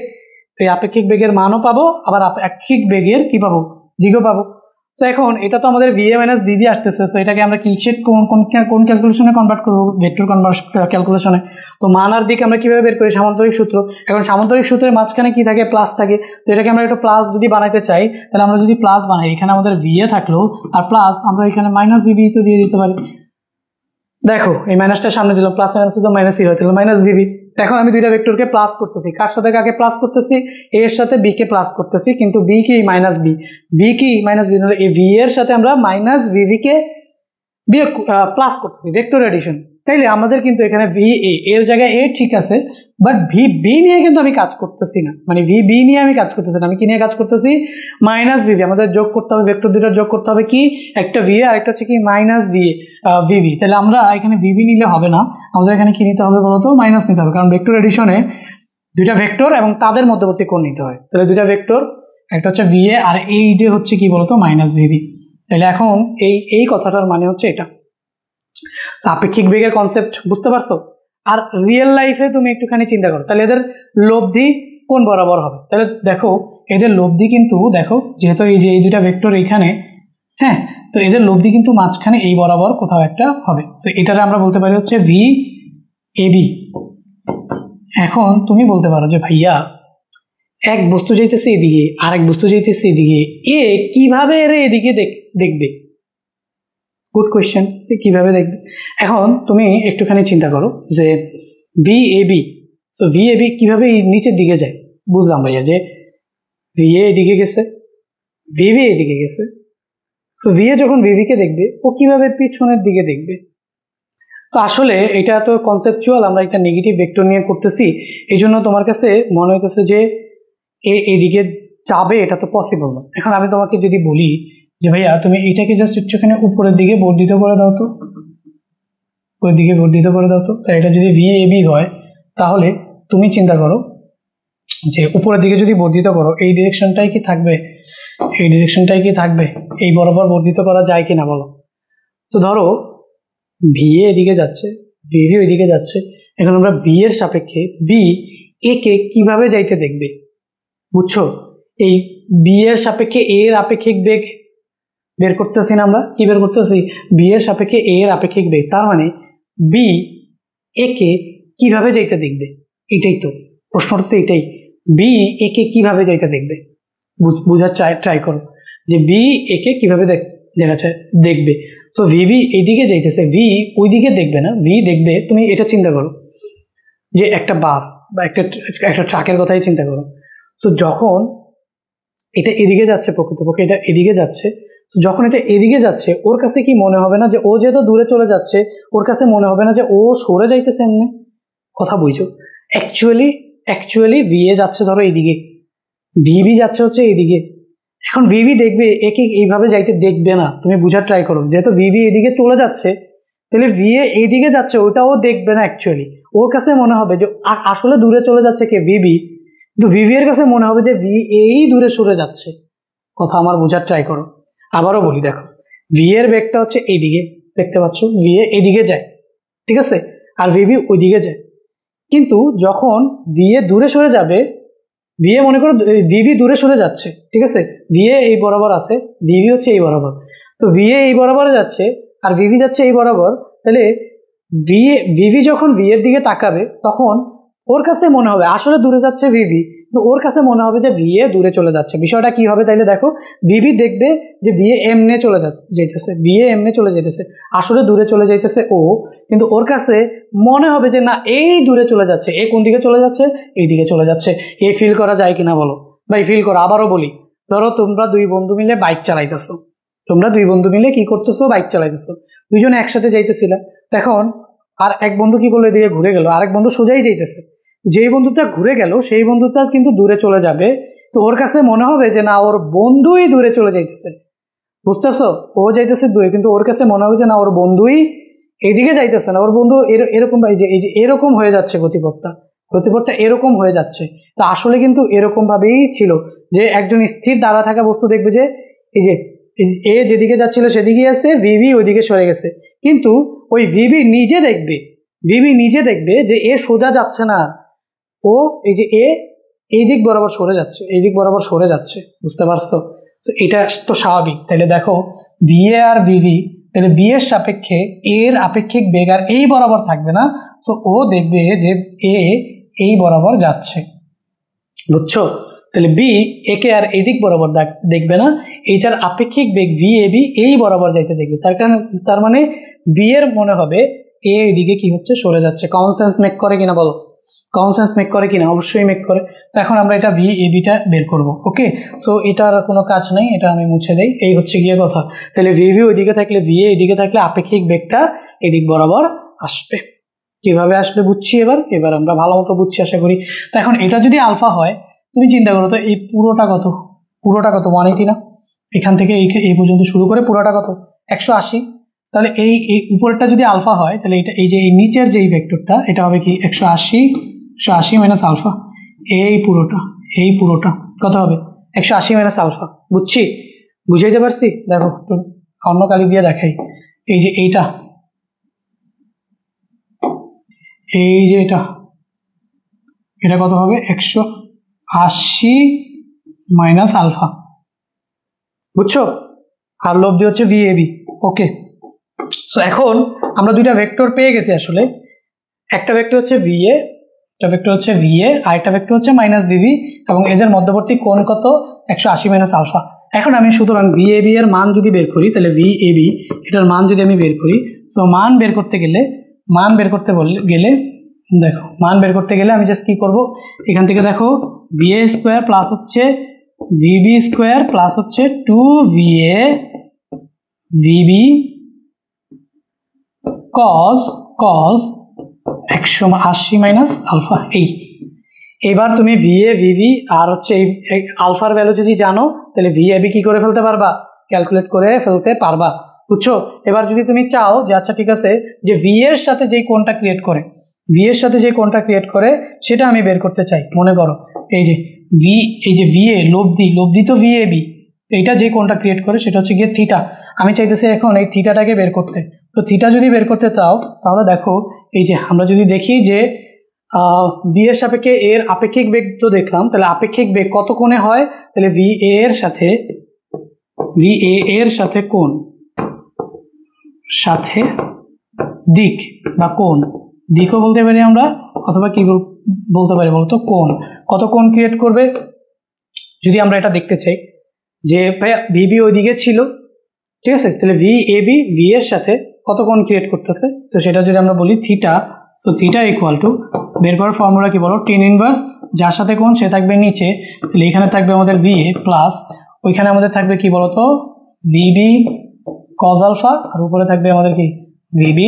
তো এই আপেক্ষিক বেগের মানও পাবো, আবার আপেক্ষিক বেগের কি পাবো? দিকও পাবো। তো এখন এটা তো আমাদের VA মাইনাস BB আসতেছে, সো এটাকে আমরা কিসের কোন ক্যালকুলেশনে কনভার্ট করবো? ভেক্টর কনভার্সন ক্যালকুলেশনে। তো মান আর দিক আমরা কিভাবে বের করি? সামান্তরিক সূত্র। এখন সামান্তরিক সূত্রের মাঝখানে কি থাকে? প্লাস থাকে। তো এটাকে আমরা একটু প্লাস যদি বানাইতে চাই, তাহলে আমরা যদি প্লাস বানাই, এখানে আমাদের VA থাকলো আর প্লাস আমরা এখানে মাইনাস BB তো দিয়ে দিতে পারি। দেখো এই মাইনাসটা সামনে দিলাম, প্লাস মাইনাসে তো মাইনাসই হয়ে গেল, মাইনাস BB। এখন আমি দুইটা ভেক্টরকে প্লাস করতেছি, কার সাথে কাকে প্লাস করতেছি? A এর সাথে B কে প্লাস করতেছি, কিন্তু B কি? মাইনাস B কি? Minus B। এই V এর সাথে আমরা মাইনাস BB কে প্লাস করতেছি, ভেক্টর এডিশন। তাইলে আমাদের কিন্তু এখানে VA এর জায়গায় A ঠিক আছে, বাট VB নিয়ে কিন্তু আমি কাজ করতেছি না, মানে VB নিয়ে আমি কাজ করতেছি না, আমি কি নিয়ে কাজ করতেছি? Minus BB। আমাদের যোগ করতে হবে, ভেক্টর দুটার যোগ করতে হবে কি? একটা VA আর একটা হচ্ছে কি? Minus BB। তাহলে আমরা এখানে BB নিলে হবে না, আমাদের এখানে কি নিতে হবে বলতো? মাইনাস নিতে হবে, কারণ ভেক্টর এডিশনে দুইটা ভেক্টর এবং তাদের মধ্যবর্তী কোণ নিতে হয়। তাহলে দুইটা ভেক্টর, একটা হচ্ছে VA আর এই যে হচ্ছে কি বলতো? Minus BB। তাহলে এখন এই কথাটার মানে হচ্ছে এটা। আপেক্ষিক বেগের কনসেপ্ট বুঝতে পারছো? আর রিয়েল লাইফে তুমি একটুখানি চিন্তা করো, তাহলে এদের লব্ধি কোন বরাবর হবে? তাহলে দেখো এদের লব্ধি কিন্তু, দেখো যেহেতু এই যে এই দুইটা ভেক্টর এইখানে, হ্যাঁ, তো এদের লব্ধি কিন্তু মাঝখানে এই বরাবর কোথাও একটা হবে। তো এটারে আমরা বলতে পারি হচ্ছে VAB। এখন তুমি বলতে পারো যে ভাইয়া এক বস্তু যাইতেছে এদিকে আর এক বস্তু যাইতেছে এদিকে, এ কিভাবে এর এদিকে দেখবে? গুড কোয়েশ্চেন, কিভাবে দেখবে? এখন তুমি একটুখানি চিন্তা করো যে VAB, সো VAB কিভাবে নিচের দিকে যায়? বুঝলাম ভাইয়া যে VA এদিকে গেছে, VB এদিকে গেছে, সো VA যখন VB কে দেখবে ও কিভাবে পিছনের দিকে দেখবে? তো আসলে এটা তো কনসেপচুয়াল, আমরা একটা নেগেটিভ ভেক্টর নিয়ে করতেছি, এই জন্য তোমার কাছে মনে হইতেছে যে এদিকে যাবে, এটা তো পসিবল না। এখন আমি তোমাকে যদি বলি যে ভাইয়া তুমি এটাকে জাস্ট একটুখানি উপরের দিকে বর্ধিত করে দাও তো, উপরের দিকে বর্ধিত করে দাও তো, তাই এটা যদি VAB হয় তাহলে তুমি চিন্তা করো যে উপরের দিকে যদি বর্ধিত করো এই ডিরেকশনটাই কি থাকবে? এই ডিরেকশনটাই কি থাকবে? এই বরাবর বর্ধিত করা যায় কি না বলো? তো ধরো VA এদিকে যাচ্ছে, VB ওইদিকে যাচ্ছে, এখন আমরা B এর সাপেক্ষে B A কে কিভাবে যাইতে দেখবে? বুঝছো? এই B এর সাপেক্ষে A এর আপেক্ষিক বেগ বের করতেছি না আমরা, কি বের করতেছি? B এর সাপেক্ষে A এর আপেক্ষিক বেগ, তার মানে B A কে কিভাবে যাইতে দেখবে? এটাই তো প্রশ্নটা, তো এটাই, B A কে কিভাবে যাইতে দেখবে? বুঝার ট্রাই করো যে B A কে কিভাবে দেখবে। সো VB এইদিকে যাইতেছে, V ওইদিকে দেখবে না, V দেখবে, তুমি এটা চিন্তা করো যে একটা বাস বা একটা ট্রাকের কথাই চিন্তা করো। সো যখন এটা এদিকে যাচ্ছে, প্রকৃতপক্ষে এটা এদিকে যাচ্ছে, যখন এটা এদিকে যাচ্ছে ওর কাছে কি মনে হবে না যে ও যেহেতু দূরে চলে যাচ্ছে, ওর কাছে মনে হবে না যে ও সরে যাইতেছে? এমনি কথা বুঝছো? অ্যাকচুয়ালি VA যাচ্ছে ধরো এইদিকে, VB যাচ্ছে হচ্ছে এইদিকে। এখন VB দেখবে একে এইভাবে যাইতে দেখবে না, তুমি বুঝার ট্রাই করো। যেহেতু VB এদিকে চলে যাচ্ছে, তাহলে VA এইদিকে যাচ্ছে, ওটাও দেখবে না। অ্যাকচুয়ালি ওর কাছে মনে হবে যে আসলে দূরে চলে যাচ্ছে কে? VB। কিন্তু VB এর কাছে মনে হবে যে VA দূরে সরে যাচ্ছে। কথা আমার বোঝার ট্রাই করো। আবারও বলি, দেখো VA এর বেগটা হচ্ছে এইদিকে, দেখতে পাচ্ছ VA এইদিকে যায়, ঠিক আছে, আর VB ওইদিকে যায়। কিন্তু যখন VA দূরে সরে যাবে, VA মনে করো VB দূরে সরে যাচ্ছে, ঠিক আছে, VA এই বরাবর আছে, VB হচ্ছে এই বরাবর, তো VA এই বরাবরে যাচ্ছে আর VB যাচ্ছে এই বরাবর, তাহলে VB যখন VA এর দিকে তাকাবে তখন ওর কাছে মনে হবে আসলে দূরে যাচ্ছে VB, তো ওর কাছে মনে হবে যে VA দূরে চলে যাচ্ছে। বিষয়টা কি হবে তাইলে? দেখো VB দেখবে যে VA এমনে চলে যাইতেছে, VA এমনে চলে যাইতেছে, আসলে দূরে চলে যাইতেছে ও, কিন্তু ওর কাছে মনে হবে যে না এই দূরে চলে যাচ্ছে। এ কোন দিকে চলে যাচ্ছে? এই দিকে চলে যাচ্ছে। এ ফিল করা যায় কিনা বলো ভাই? ফিল করো। আবারও বলি, ধরো তোমরা দুই বন্ধু মিলে বাইক চালাইতেছো, কি করতেছো? বাইক চালাইতেছো, দুইজনে একসাথে যাইতেছিলা। এখন আর এক বন্ধু কি করলো? এদিকে ঘুরে গেল, আরেক বন্ধু সোজাই যাইতেছে। যেই বন্ধুটা ঘুরে গেল সেই বন্ধুটা কিন্তু দূরে চলে যাবে, তো ওর কাছে মনে হবে যে না ওর বন্ধুই দূরে চলে যাইতেছে। বুঝতেছো? ও যাইতেছে দূরে, কিন্তু ওর কাছে মনে হবে যে না ওর বন্ধুই এইদিকে যাইতেছে না, ওর বন্ধু এরকম এই যে এরকম হয়ে যাচ্ছে, গতিপথটা এরকম হয়ে যাচ্ছে। তো আসলে কিন্তু এরকম ভাবেই ছিল যে একজন স্থির দাঁড়া থাকা বস্তু দেখবে যে এই যে এ যেদিকে যাচ্ছিল সেদিকেই আছে, VB ওইদিকে সরে গেছে, কিন্তু ওই VB নিজে দেখবে যে এ সোজা যাচ্ছে না, ও এই যে এই দিক বরাবর সরে যাচ্ছে, বুঝতে পারছো? তো এটা তো স্বাভাবিক। তাহলে দেখো VA আর VB, তাহলে B এর সাপেক্ষে A এর আপেক্ষিক বেগ আর এই বরাবর থাকবে না। তো ও দেখবে যে A এই বরাবর যাচ্ছে, বুঝছো? তাহলে B একে আর এদিক বরাবর দেখবে না, এইটার আপেক্ষিক বেগ VAB এই বরাবর যাইতে দেখবে। তার মানে B এর মনে হবে A এদিকে কি হচ্ছে, সরে যাচ্ছে। কমন সেন্স মেক করে কিনা বলো? কমন সেন্স মেক করে কিনা? অবশ্যই মেক করে। তো এখন আমরা এটা VABটা বের করব। ওকে, সো এটার কোনো কাজ নেই, এটা আমি মুছে দেই। এই হচ্ছে গিয়ে কথা। তাহলে VB ওইদিকে থাকলে VA এদিকে থাকলে আপেক্ষিক বেগটা এদিক বরাবর আসবে। কিভাবে আসবে বুঝছি এবার আমরা ভালো মতো বুঝছি আশা করি। তো এখন এটা যদি আলফা হয়, তুমি চিন্তা করো তো এই পুরোটা কত? 180 না? এখান থেকে এই পর্যন্ত শুরু করে পুরোটা কত? 180। তাহলে এই উপরেরটা যদি আলফা হয়, তাহলে এটা এই যে এই নিচের যে ভেক্টরটা এটা হবে কি 180 মাইনাস আলফা। এই পুরোটা কত হবে? 180 মাইনাস আলফা। বুঝাইতে পারছি? দেখো অন্য কালি দিয়ে দেখাই। এই যে এইটা, এই যে এটা কত হবে? 180 মাইনাস আলফা, বুঝছো? আর লব্ধি হচ্ছে VAB। ওকে, সো এখন আমরা দুইটা ভেক্টর পেয়ে গেছি আসলে। একটা ভেক্টর হচ্ছে VA, একটা ভেক্টর হচ্ছে VA, আর একটা ভেক্টর হচ্ছে মাইনাস VB, এবং এদের মধ্যবর্তী কোণ কত? 180 মাইনাস আলফা। এখন আমি সুতরাং VAB এর মান যদি বের করি, তাহলে VAB এটার মান যদি আমি বের করি, তো মান বের করতে গেলে দেখো মান বের করতে গেলে আমি জাস্ট কি করব, এখান থেকে দেখো VA স্কোয়ার প্লাস হচ্ছে VB স্কোয়ার প্লাস হচ্ছে 2VA VB cos 180 minus alpha. এইবার তুমি VA VB আর হচ্ছে এই আলফার ভ্যালু যদি জানো, তাহলে VAB কি করে ফেলতে পারবা? ক্যালকুলেট করে ফেলতে পারবা, বুঝছো? এবার যদি তুমি চাও যে আচ্ছা ঠিক আছে, যে V এর সাথে যেই কোণটা ক্রিয়েট করে সেটা আমি বের করতে চাই। মনে করো এই যে VA লব্ধি তো VAB, এইটা যে কোণটা ক্রিয়েট করে সেটা হচ্ছে গিয়ে থিটা। আমি চাইতেছি এখন এই থিটাটাকে বের করতে। তো থিটা যদি বের করতে চাও, তাহলে দেখো এই যে আমরা যদি দেখি যে B এর সাপেক্ষে এর আপেক্ষিক বেগ তো দেখলাম, তাহলে আপেক্ষিক বেগ কত কোণে হয়? তাহলে VA এর সাথে কোণ সাথে দিক বা কোণ, দিকও বলতে পারি আমরা, অথবা কি বলতে পারি বলতো? কোণ। কত কোণ ক্রিয়েট করবে যদি আমরা এটা দেখতে চাই যে VB ওইদিকে ছিল, ঠিক আছে? তাহলে VAB V এর সাথে কত কোণ ক্রিয়েট করতেছে, তো সেটা যদি আমরা বলি theta, so theta equal to, বের করার ফর্মুলা কি বলো? tan ইনভার্স, যার সাথে কোণ সে থাকবে নিচে, তাহলে এখানে থাকবে আমাদের VA প্লাস ওইখানে আমাদের থাকবে কি বলতো? VB cos আলফা, আর উপরে থাকবে আমাদের কি VB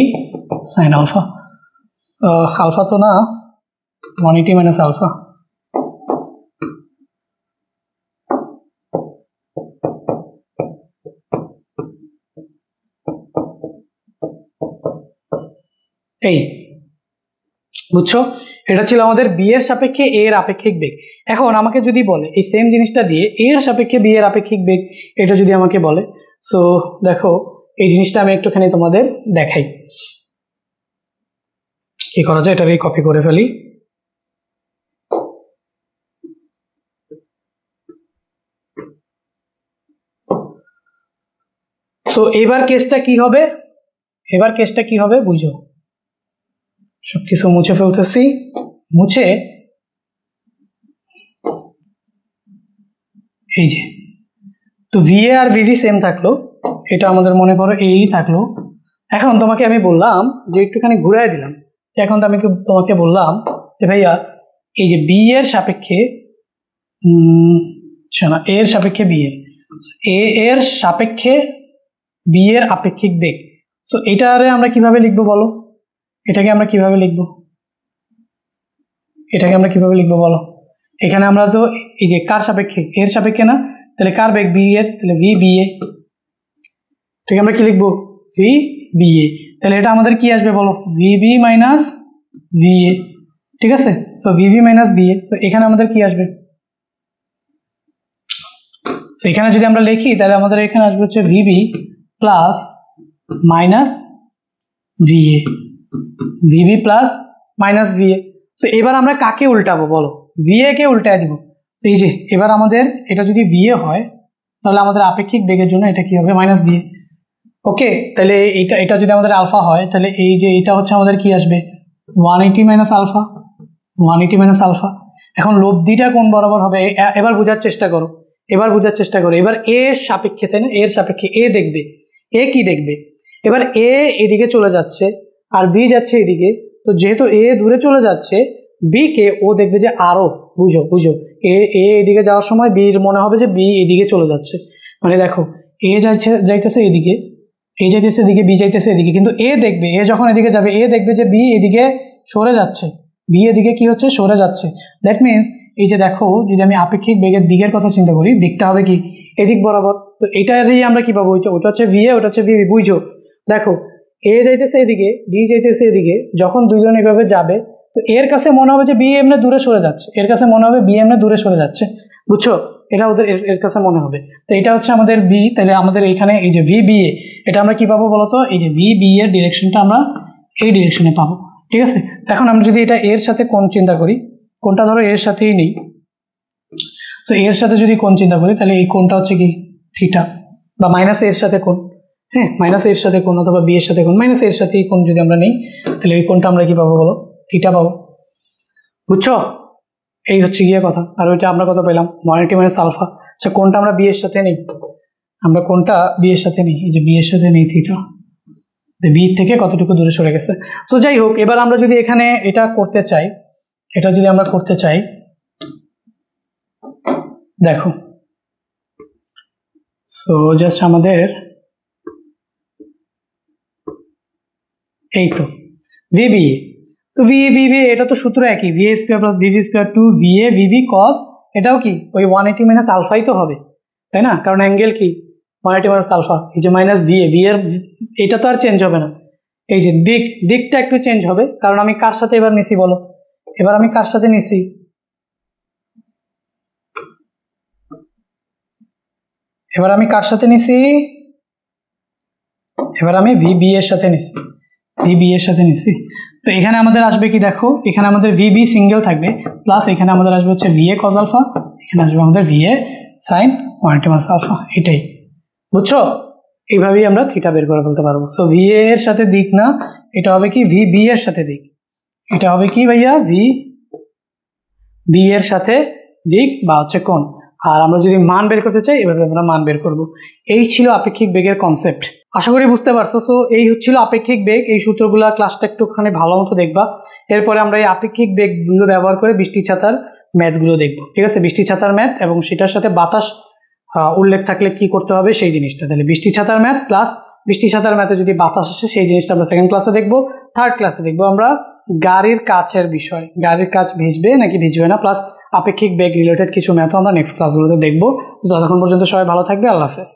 sin আলফা। আলফা তো না, 180 মাইনাস আলফা। এই বুঝছো, এটা ছিল আমাদের B এর সাপেক্ষে A এর আপেক্ষিক বেগ। এখন আমাকে যদি বলে এই সেম জিনিসটা দিয়ে A এর সাপেক্ষে B এর আপেক্ষিক বেগ, এটা যদি আমাকে বলে, সো দেখো এই জিনিসটা আমি একটুখানি তোমাদের দেখাই কি করা যায়। এটাকে কপি করে ফেলি। সো এবার কেসটা কি হবে বুঝো। সবকিছু মুছে ফেলতেছি, মুছে এই যে, তো VA আর VB সেম থাকলো, এটা আমাদের মনে করো এই থাকলো। এখন তোমাকে আমি বললাম যে একটুখানি ঘুরাই দিলাম, এখন তো আমি তোমাকে বললাম যে ভাইয়া এই যে B এর সাপেক্ষে A এর সাপেক্ষে B এর সাপেক্ষে B এর আপেক্ষিক বেগ। সো এটারে আমরা কিভাবে লিখবো বলো? এটাকে আমরা কিভাবে লিখবো বলো? এখানে আমরা তো এই যে কার সাপেক্ষে? এর সাপেক্ষে না, তাহলে কার বেগ? B এর, তাহলে VBA। ঠিক, আমরা কি লিখবো? VBA। তাহলে এটা আমাদের কি আসবে বলো? VB মাইনাস VA, ঠিক আছে? সো VB মাইনাস VA, তো এখানে আমাদের কি আসবে? সো এখানে যদি আমরা লিখি তাহলে আমাদের এখানে আসবে হচ্ছে VB plus minus VA, VB plus minus VA। তো এবার আমরা কাকে উল্টাবো বলো? VA কে উল্টায় দিব। তো এই যে এবার আমাদের এটা যদি VA হয়, তাহলে আমাদের আপেক্ষিক বেগের জন্য এটা কি হবে মাইনাস দিয়ে। ওকে, তাহলে এটা যদি আমাদের আলফা হয় তাহলে এই যে এটা হচ্ছে আমাদের কি আসবে 180 মাইনাস আলফা, 180 মাইনাস আলফা। এখন লব্ধিটা কোন বরাবর হবে এবার বোঝার চেষ্টা করো, এবার এর সাপেক্ষে, তাই না, এর সাপেক্ষে এ দেখবে, এ কি দেখবে, এবার এ এদিকে চলে যাচ্ছে আর বি যাচ্ছে এদিকে, তো যেহেতু এ দূরে চলে যাচ্ছে বি কে ও দেখবে যে আরো, বুঝো এ এদিকে যাওয়ার সময় বির মনে হবে যে বি এদিকে চলে যাচ্ছে, মানে দেখো এ যাইতেছে এদিকে, এ যাইতেছে এদিকে, বি যাইতেছে এদিকে, কিন্তু এ দেখবে, এ যখন এদিকে যাবে এ দেখবে যে বি এদিকে সরে যাচ্ছে, বি এদিকে কি হচ্ছে সরে যাচ্ছে। দ্যাট মিনস এই যে দেখো যদি আমি আপেক্ষিক বেগের দিকের কথা চিন্তা করি, দিকটা হবে কি এদিক বরাবর, তো এটারই আমরা কি পাবো, ওটা হচ্ছে ভি এ, ওটা হচ্ছে ভি বি। বুঝছো, দেখো এ যাইতেছে এদিকে, বি যাইতেছে এদিকে, যখন দুইজন এভাবে যাবে তো এর কাছে মনে হবে যে বি এমনি দূরে সরে যাচ্ছে, এর কাছে মনে হবে বি এমনি দূরে সরে যাচ্ছে, বুঝছো, এটা ওদের এর কাছে মনে হবে। তো এটা হচ্ছে আমাদের বি, তাহলে আমাদের এইখানে এই যে ভি বি এ, এটা আমরা কি পাবো বলতো, এই যে ভি বি এর ডিরেকশনটা আমরা এই ডিরেকশনে পাবো, ঠিক আছে। এখন আমরা যদি এটা এর সাথে কোণ চিন্তা করি, কোণটা ধরো এর সাথেই নেই, তো এর সাথে যদি কোণ চিন্তা করি তাহলে এই কোণটা হচ্ছে কি থিটা, বা মাইনাস এর সাথে কোণ, হ্যাঁ মাইনাস এর সাথে কোণ, অথবা বি এর সাথে কোণ, মাইনাস এর সাথে কোণ যদি আমরা নেই তাহলে এই কোণটা আমরা কি পাবো বলো, থিটা পাবো, বুঝছো। এই হচ্ছে গিয়ে কথা। আর ওইটা আমরা কত পেলাম 180 মাইনাস আলফা। আচ্ছা কোণটা আমরা বি এর সাথে নেই, আমরা কোণটা বি এর সাথে নেই, এই যে বি এর সাথে নেই থিটা, বি থেকে কতটুকু দূরে সরে গেছে। তো যাই হোক, এবার আমরা যদি এখানে এটা করতে চাই, এটা যদি আমরা করতে চাই, দেখো সো জাস্ট আমাদের এই তো ভিবি, তো ভিবি এটা তো সূত্র একই, V A square plus V B square two V A V B cos, এটাও কি ওই 180 মাইনাস আলফাই তো হবে, তাই না, কারণ অ্যাঙ্গেল কি 180 মাইনাস আলফা, এই যে মাইনাস ভি এর এটা তো আর চেঞ্জ হবে না, এই যে দিকটা একটু চেঞ্জ হবে, কারণ আমি কার সাথে এবার নিছি বলো, এবার আমি কার সাথে নিছি, এবার আমি কার সাথে নিছি, এবার আমি ভিবি এর সাথে নিছি, ভিবি এর সাথে নিছি। তো এখানে আমাদের আসবে কি দেখো, এখানে আমাদের ভিবি সিঙ্গেল থাকবে, প্লাস এখানে আমাদের আসবে হচ্ছে ভিএ কজ আলফা, এখানে আসবে আমাদের ভিএ সাইন 180 মাইনাস আলফা, এটাই, বুঝছো। এইভাবেই আমরা থিটা বের করে ফেলতে পারবো। সো ভিএ এর সাথে দিক না, এটা হবে কি ভিবি এর সাথে দিক, এটা হবে কি ভাইয়া বি এর সাথে দিক বা হচ্ছে কোণ। আর আমরা যদি মান বের করতে চাই এভাবে আমরা মান বের করব। এই ছিল আপেক্ষিক বেগের কনসেপ্ট, আশা করি বুঝতে পারছো। সো এই হচ্ছিল আপেক্ষিক বেগ, এই সূত্রগুলো ক্লাসটা একটুখানি ভালো মতো দেখবা, এরপরে আমরা এই আপেক্ষিক বেগগুলো ব্যবহার করে বৃষ্টি ছাতার ম্যাথগুলো দেখবো, ঠিক আছে, বৃষ্টি ছাতার ম্যাথ এবং সেটার সাথে বাতাস উল্লেখ থাকলে কি করতে হবে সেই জিনিসটা, তাহলে বৃষ্টি ছাতার ম্যাথ প্লাস বৃষ্টি ছাতার ম্যাথে যদি বাতাস আসে সেই জিনিসটা আমরা সেকেন্ড ক্লাসে দেখবো। থার্ড ক্লাসে দেখবো আমরা গাড়ির কাচের বিষয়, গাড়ির কাচ ভিজবে নাকি ভিজবে না, প্লাস আপেক্ষিক বেগ রিলেটেড কিছু ম্যাথও আমরা নেক্সট ক্লাসগুলোতে দেখবো। ততক্ষণ পর্যন্ত সবাই ভালো থাকবে, আল্লাহ হাফেজ।